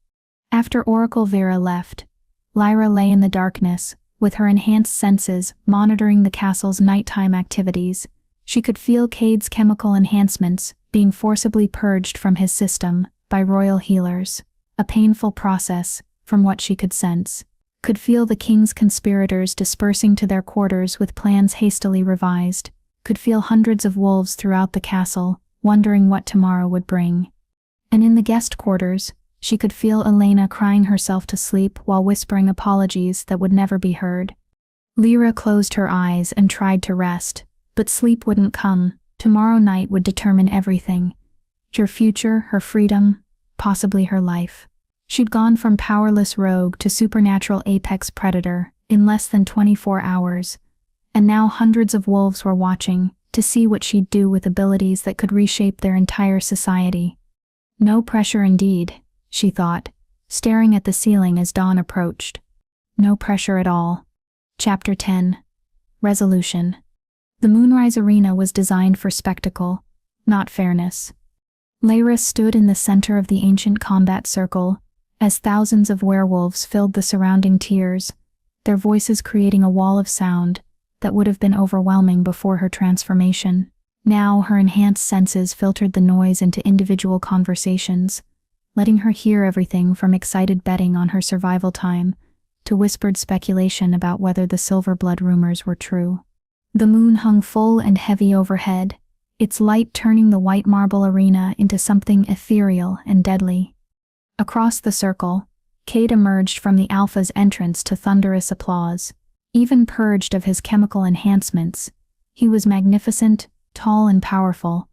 After Oracle Vera left, Lyra lay in the darkness, with her enhanced senses monitoring the castle's nighttime activities. She could feel Cade's chemical enhancements being forcibly purged from his system by royal healers, a painful process from what she could sense. Could feel the king's conspirators dispersing to their quarters with plans hastily revised. Could feel hundreds of wolves throughout the castle, wondering what tomorrow would bring. And in the guest quarters, she could feel Elena crying herself to sleep while whispering apologies that would never be heard. Lyra closed her eyes and tried to rest, but sleep wouldn't come. Tomorrow night would determine everything. Her future, her freedom, possibly her life. She'd gone from powerless rogue to supernatural apex predator in less than 24 hours, and now hundreds of wolves were watching to see what she'd do with abilities that could reshape their entire society. No pressure indeed, she thought, staring at the ceiling as dawn approached. No pressure at all. Chapter 10. Resolution. The Moonrise Arena was designed for spectacle, not fairness. Lyra stood in the center of the ancient combat circle as thousands of werewolves filled the surrounding tiers, their voices creating a wall of sound that would have been overwhelming before her transformation. Now her enhanced senses filtered the noise into individual conversations, letting her hear everything from excited betting on her survival time to whispered speculation about whether the Silverblood rumors were true. The moon hung full and heavy overhead, its light turning the white marble arena into something ethereal and deadly. Across the circle, Cade emerged from the Alpha's entrance to thunderous applause. Even purged of his chemical enhancements, he was magnificent, tall and powerful,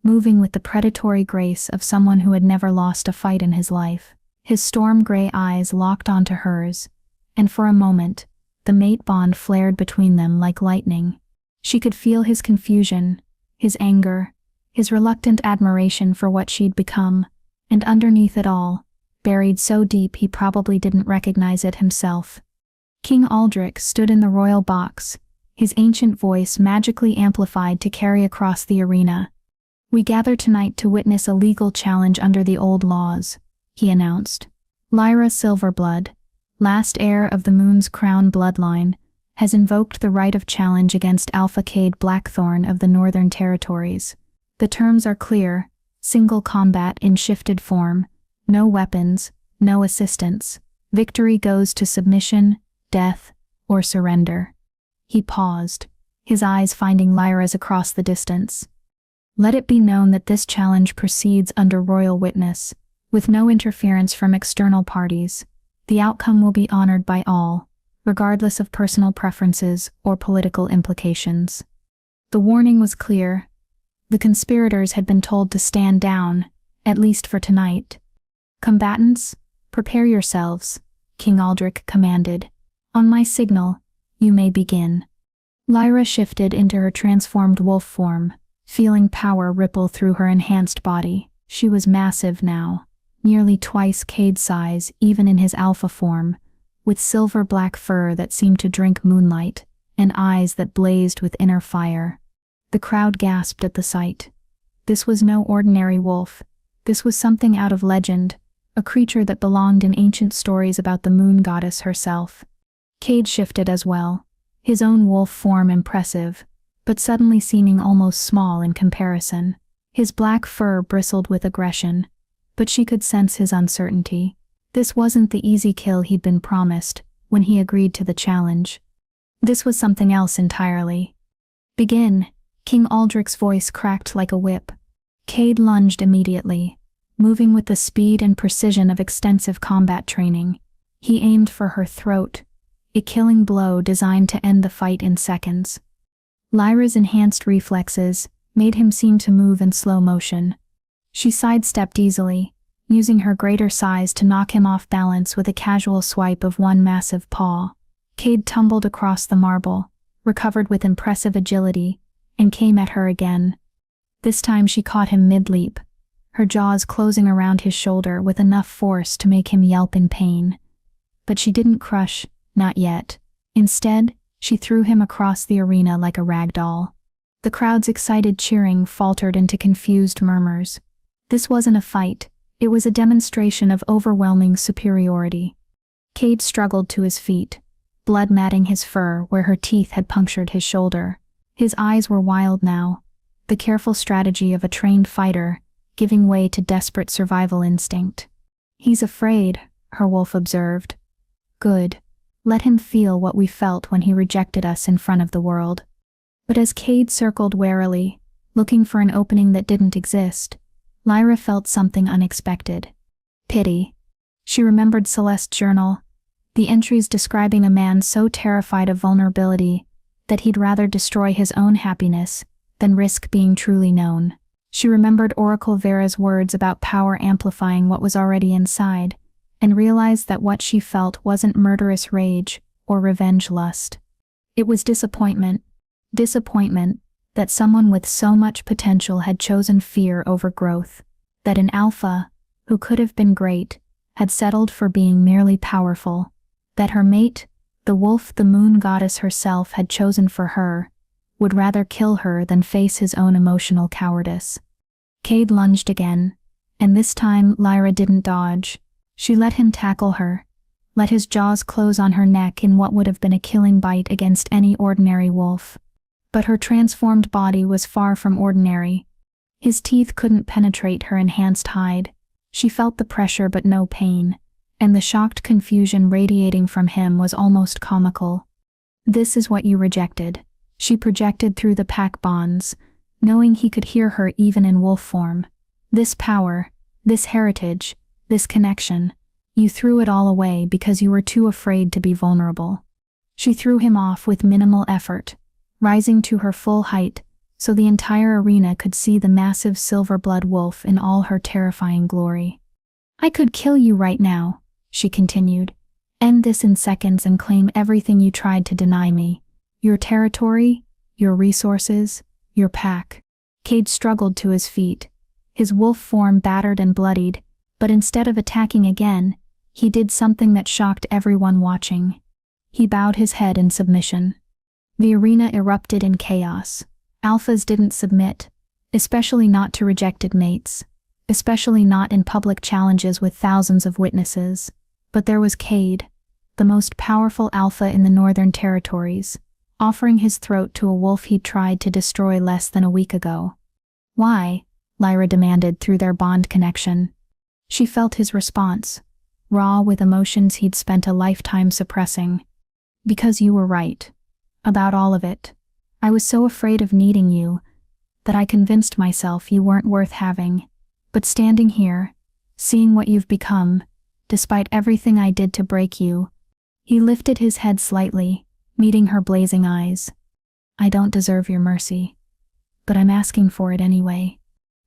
moving with the predatory grace of someone who had never lost a fight in his life. His storm-gray eyes locked onto hers, and for a moment, the mate bond flared between them like lightning. She could feel his confusion, his anger, his reluctant admiration for what she'd become, and underneath it all, buried so deep he probably didn't recognize it himself. King Aldrich stood in the royal box, his ancient voice magically amplified to carry across the arena. "We gather tonight to witness a legal challenge under the old laws," he announced. "Lyra Silverblood, last heir of the Moon's Crown bloodline, has invoked the right of challenge against Alpha Cade Blackthorn of the Northern Territories. The terms are clear: single combat in shifted form, no weapons, no assistance. Victory goes to submission, death, or surrender." He paused, his eyes finding Lyra's across the distance. "Let it be known that this challenge proceeds under royal witness, with no interference from external parties. The outcome will be honored by all, regardless of personal preferences or political implications." The warning was clear. The conspirators had been told to stand down, at least for tonight. "Combatants, prepare yourselves," King Aldrich commanded. "On my signal, you may begin." Lyra shifted into her transformed wolf form, feeling power ripple through her enhanced body. She was massive now, nearly twice Cade's size even in his alpha form, with silver-black fur that seemed to drink moonlight, and eyes that blazed with inner fire. The crowd gasped at the sight. This was no ordinary wolf. This was something out of legend, a creature that belonged in ancient stories about the moon goddess herself. Cade shifted as well, his own wolf form impressive, but suddenly seeming almost small in comparison. His black fur bristled with aggression, but she could sense his uncertainty. This wasn't the easy kill he'd been promised when he agreed to the challenge. This was something else entirely. "Begin," King Aldrich's voice cracked like a whip. Cade lunged immediately, moving with the speed and precision of extensive combat training. He aimed for her throat, a killing blow designed to end the fight in seconds. Lyra's enhanced reflexes made him seem to move in slow motion. She sidestepped easily, using her greater size to knock him off balance with a casual swipe of one massive paw. Cade tumbled across the marble, recovered with impressive agility, and came at her again. This time she caught him mid-leap, her jaws closing around his shoulder with enough force to make him yelp in pain. But she didn't crush, not yet. Instead, she threw him across the arena like a rag doll. The crowd's excited cheering faltered into confused murmurs. This wasn't a fight, it was a demonstration of overwhelming superiority. Cade struggled to his feet, blood matting his fur where her teeth had punctured his shoulder. His eyes were wild now, the careful strategy of a trained fighter, giving way to desperate survival instinct. "He's afraid," her wolf observed. "Good. Let him feel what we felt when he rejected us in front of the world." But as Cade circled warily, looking for an opening that didn't exist, Lyra felt something unexpected. Pity. She remembered Celeste's journal, the entries describing a man so terrified of vulnerability that he'd rather destroy his own happiness than risk being truly known. She remembered Oracle Vera's words about power amplifying what was already inside, and realized that what she felt wasn't murderous rage or revenge lust. It was disappointment that someone with so much potential had chosen fear over growth, that an alpha, who could have been great, had settled for being merely powerful, that her mate, the wolf the moon goddess herself had chosen for her, would rather kill her than face his own emotional cowardice. Cade lunged again, and this time Lyra didn't dodge. She let him tackle her, let his jaws close on her neck in what would have been a killing bite against any ordinary wolf. But her transformed body was far from ordinary. His teeth couldn't penetrate her enhanced hide. She felt the pressure but no pain, and the shocked confusion radiating from him was almost comical. "This is what you rejected," she projected through the pack bonds, knowing he could hear her even in wolf form. "This power, this heritage, this connection, you threw it all away because you were too afraid to be vulnerable." She threw him off with minimal effort, rising to her full height, so the entire arena could see the massive silver-blood wolf in all her terrifying glory. "I could kill you right now," she continued. "End this in seconds and claim everything you tried to deny me. Your territory, your resources, your pack." Cade struggled to his feet, his wolf form battered and bloodied, but instead of attacking again, he did something that shocked everyone watching. He bowed his head in submission. The arena erupted in chaos. Alphas didn't submit, especially not to rejected mates, especially not in public challenges with thousands of witnesses. But there was Cade, the most powerful alpha in the Northern Territories, offering his throat to a wolf he'd tried to destroy less than a week ago. "Why?" Lyra demanded through their bond connection. She felt his response, raw with emotions he'd spent a lifetime suppressing. "Because you were right. About all of it. I was so afraid of needing you that I convinced myself you weren't worth having. But standing here, seeing what you've become, despite everything I did to break you..." He lifted his head slightly, meeting her blazing eyes. "I don't deserve your mercy, but I'm asking for it anyway."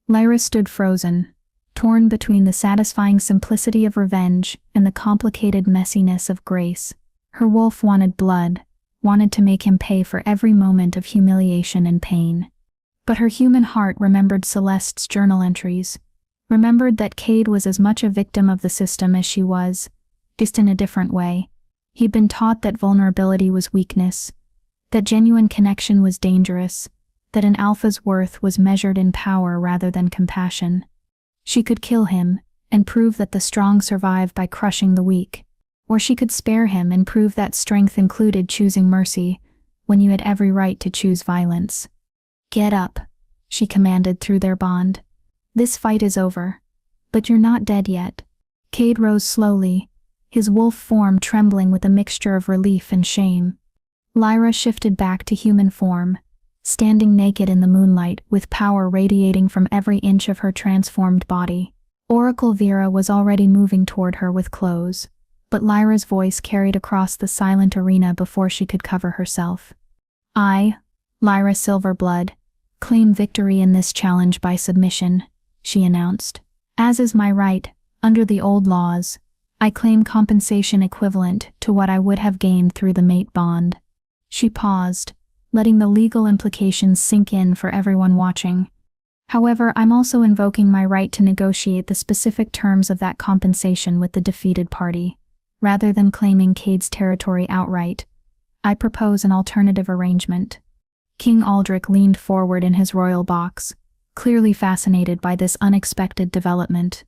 Lyra stood frozen, torn between the satisfying simplicity of revenge and the complicated messiness of grace. Her wolf wanted blood, wanted to make him pay for every moment of humiliation and pain. But her human heart remembered Celeste's journal entries, remembered that Cade was as much a victim of the system as she was, just in a different way. He'd been taught that vulnerability was weakness, that genuine connection was dangerous, that an alpha's worth was measured in power rather than compassion. She could kill him and prove that the strong survive by crushing the weak, or she could spare him and prove that strength included choosing mercy when you had every right to choose violence. "Get up," she commanded through their bond. "This fight is over, but you're not dead yet." Cade rose slowly, his wolf form trembling with a mixture of relief and shame. Lyra shifted back to human form, standing naked in the moonlight with power radiating from every inch of her transformed body. Oracle Vera was already moving toward her with clothes, but Lyra's voice carried across the silent arena before she could cover herself. "I, Lyra Silverblood, claim victory in this challenge by submission," she announced. "As is my right, under the old laws, I claim compensation equivalent to what I would have gained through the mate bond." She paused, letting the legal implications sink in for everyone watching. "However, I'm also invoking my right to negotiate the specific terms of that compensation with the defeated party. Rather than claiming Cade's territory outright, I propose an alternative arrangement." King Aldrich leaned forward in his royal box, clearly fascinated by this unexpected development.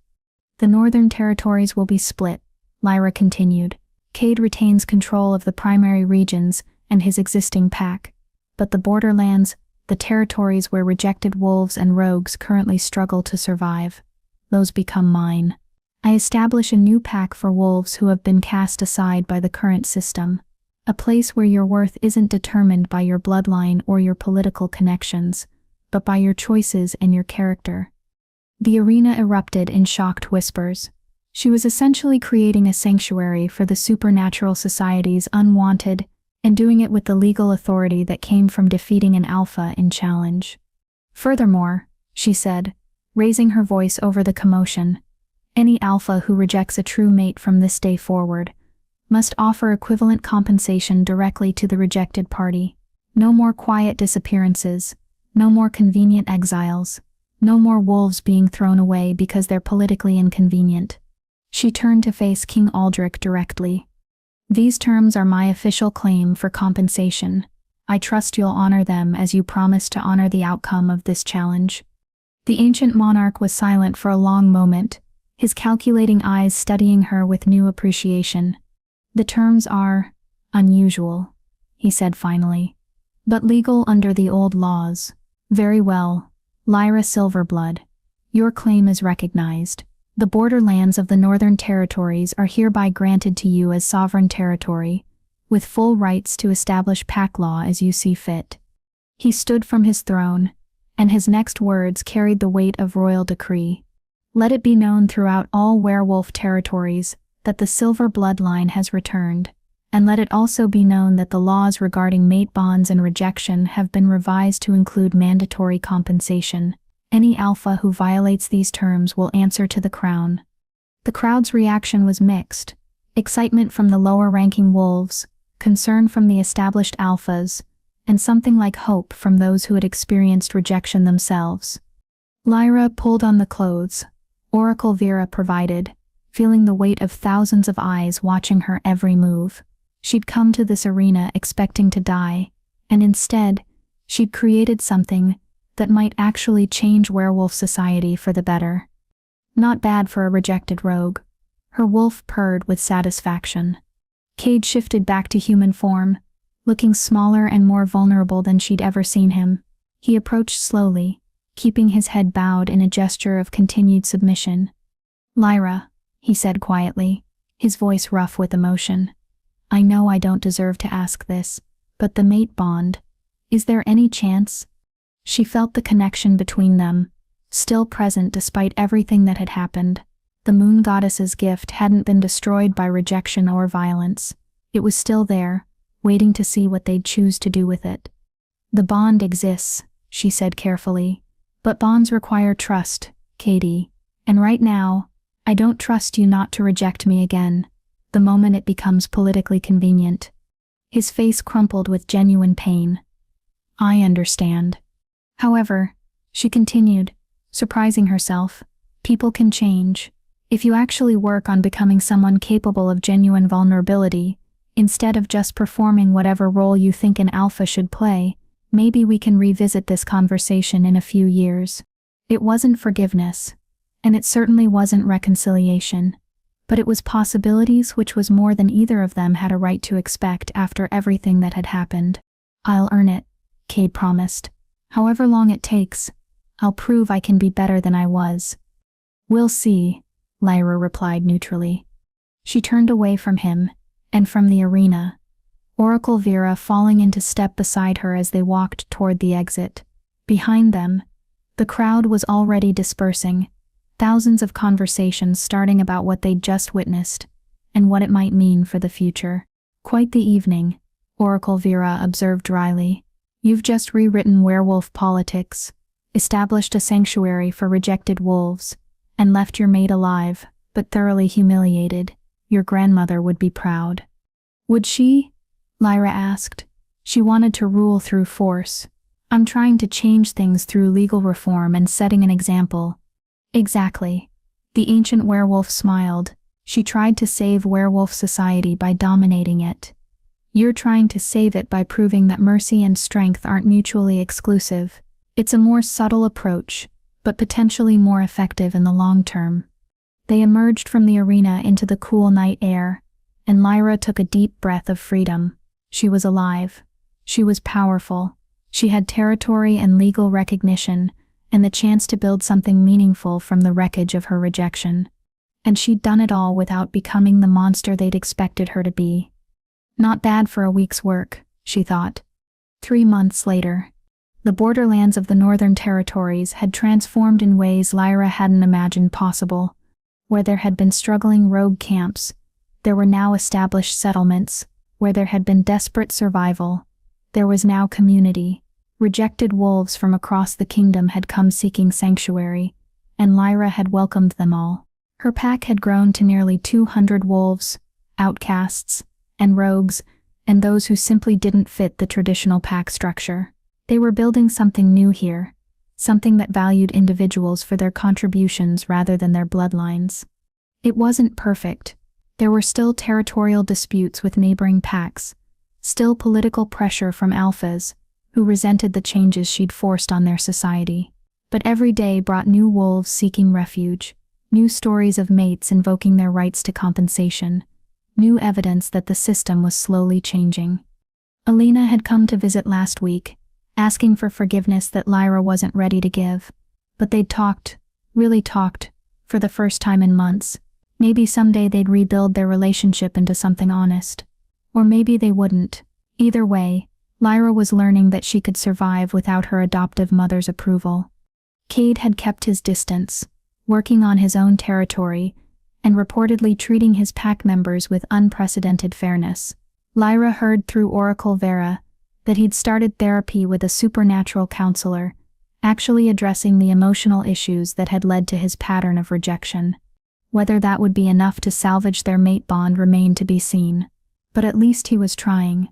"The Northern Territories will be split," Lyra continued. "Cade retains control of the primary regions and his existing pack, but the borderlands, the territories where rejected wolves and rogues currently struggle to survive, those become mine. I establish a new pack for wolves who have been cast aside by the current system, a place where your worth isn't determined by your bloodline or your political connections, but by your choices and your character." The arena erupted in shocked whispers. She was essentially creating a sanctuary for the supernatural society's unwanted, and doing it with the legal authority that came from defeating an alpha in challenge. "Furthermore," she said, raising her voice over the commotion, "any alpha who rejects a true mate from this day forward must offer equivalent compensation directly to the rejected party. No more quiet disappearances, no more convenient exiles, no more wolves being thrown away because they're politically inconvenient." She turned to face King Aldrich directly. "These terms are my official claim for compensation. I trust you'll honor them as you promised to honor the outcome of this challenge." The ancient monarch was silent for a long moment, his calculating eyes studying her with new appreciation. "The terms are unusual," he said finally, "but legal under the old laws. Very well, Lyra Silverblood, your claim is recognized. The borderlands of the Northern Territories are hereby granted to you as sovereign territory, with full rights to establish pack law as you see fit." He stood from his throne, and his next words carried the weight of royal decree. "Let it be known throughout all werewolf territories that the Silver bloodline has returned, And let it also be known that the laws regarding mate bonds and rejection have been revised to include mandatory compensation. Any alpha who violates these terms will answer to the crown. The crowd's reaction was mixed. Excitement from the lower-ranking wolves, concern from the established alphas, and something like hope from those who had experienced rejection themselves. Lyra pulled on the clothes Oracle Vera provided, feeling the weight of thousands of eyes watching her every move. She'd come to this arena expecting to die, and instead, she'd created something that might actually change werewolf society for the better. Not bad for a rejected rogue. Her wolf purred with satisfaction. Cade shifted back to human form, looking smaller and more vulnerable than she'd ever seen him. He approached slowly, keeping his head bowed in a gesture of continued submission. "Lyra," he said quietly, his voice rough with emotion. "I know I don't deserve to ask this, but the mate bond, is there any chance?" She felt the connection between them, still present despite everything that had happened. The moon goddess's gift hadn't been destroyed by rejection or violence. It was still there, waiting to see what they'd choose to do with it. "The bond exists," she said carefully, "but bonds require trust, Katie. And right now, I don't trust you not to reject me again, the moment it becomes politically convenient." His face crumpled with genuine pain. "I understand." However, she continued, surprising herself, people can change. If you actually work on becoming someone capable of genuine vulnerability, instead of just performing whatever role you think an alpha should play, maybe we can revisit this conversation in a few years. It wasn't forgiveness, and it certainly wasn't reconciliation, but it was possibilities, which was more than either of them had a right to expect after everything that had happened. "I'll earn it," Cade promised. "However long it takes, I'll prove I can be better than I was." "We'll see," Lyra replied neutrally. She turned away from him, and from the arena, Oracle Vera falling into step beside her as they walked toward the exit. Behind them, the crowd was already dispersing, thousands of conversations starting about what they'd just witnessed, and what it might mean for the future. "Quite the evening," Oracle Vera observed dryly. "You've just rewritten werewolf politics, established a sanctuary for rejected wolves, and left your mate alive, but thoroughly humiliated. Your grandmother would be proud." "Would she?" Lyra asked. "She wanted to rule through force. I'm trying to change things through legal reform and setting an example." "Exactly." The ancient werewolf smiled. "She tried to save werewolf society by dominating it. You're trying to save it by proving that mercy and strength aren't mutually exclusive. It's a more subtle approach, but potentially more effective in the long term." They emerged from the arena into the cool night air, and Lyra took a deep breath of freedom. She was alive. She was powerful. She had territory and legal recognition, and the chance to build something meaningful from the wreckage of her rejection. And she'd done it all without becoming the monster they'd expected her to be. Not bad for a week's work, she thought. 3 months later, the borderlands of the Northern Territories had transformed in ways Lyra hadn't imagined possible. Where there had been struggling rogue camps, there were now established settlements. Where there had been desperate survival, there was now community. Rejected wolves from across the kingdom had come seeking sanctuary, and Lyra had welcomed them all. Her pack had grown to nearly 200 wolves, outcasts, and rogues, and those who simply didn't fit the traditional pack structure. They were building something new here, something that valued individuals for their contributions rather than their bloodlines. It wasn't perfect. There were still territorial disputes with neighboring packs, still political pressure from alphas, who resented the changes she'd forced on their society. But every day brought new wolves seeking refuge, new stories of mates invoking their rights to compensation, new evidence that the system was slowly changing. Alina had come to visit last week, asking for forgiveness that Lyra wasn't ready to give. But they'd talked, really talked, for the first time in months. Maybe someday they'd rebuild their relationship into something honest. Or maybe they wouldn't. Either way, Lyra was learning that she could survive without her adoptive mother's approval. Cade had kept his distance, working on his own territory, and reportedly treating his pack members with unprecedented fairness. Lyra heard through Oracle Vera that he'd started therapy with a supernatural counselor, actually addressing the emotional issues that had led to his pattern of rejection. Whether that would be enough to salvage their mate bond remained to be seen, but at least he was trying.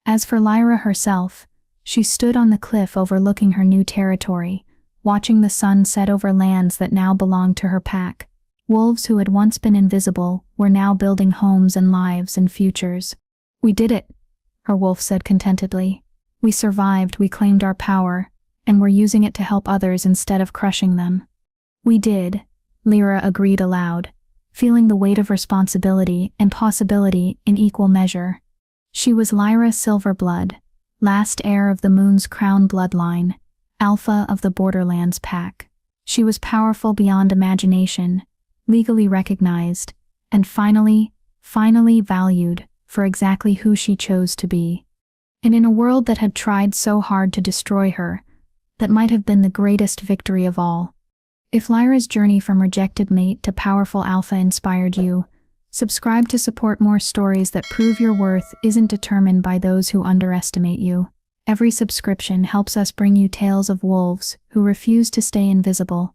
As for Lyra herself, she stood on the cliff overlooking her new territory, watching the sun set over lands that now belonged to her pack. Wolves who had once been invisible were now building homes and lives and futures. "We did it," her wolf said contentedly. "We survived, we claimed our power, and we're using it to help others instead of crushing them." "We did," Lyra agreed aloud, feeling the weight of responsibility and possibility in equal measure. She was Lyra Silverblood, last heir of the Moon's Crown bloodline, alpha of the Borderlands pack. She was powerful beyond imagination, legally recognized, and finally valued for exactly who she chose to be. And in a world that had tried so hard to destroy her, that might have been the greatest victory of all. If Lyra's journey from rejected mate to powerful alpha inspired you, subscribe to support more stories that prove your worth isn't determined by those who underestimate you. Every subscription helps us bring you tales of wolves who refuse to stay invisible,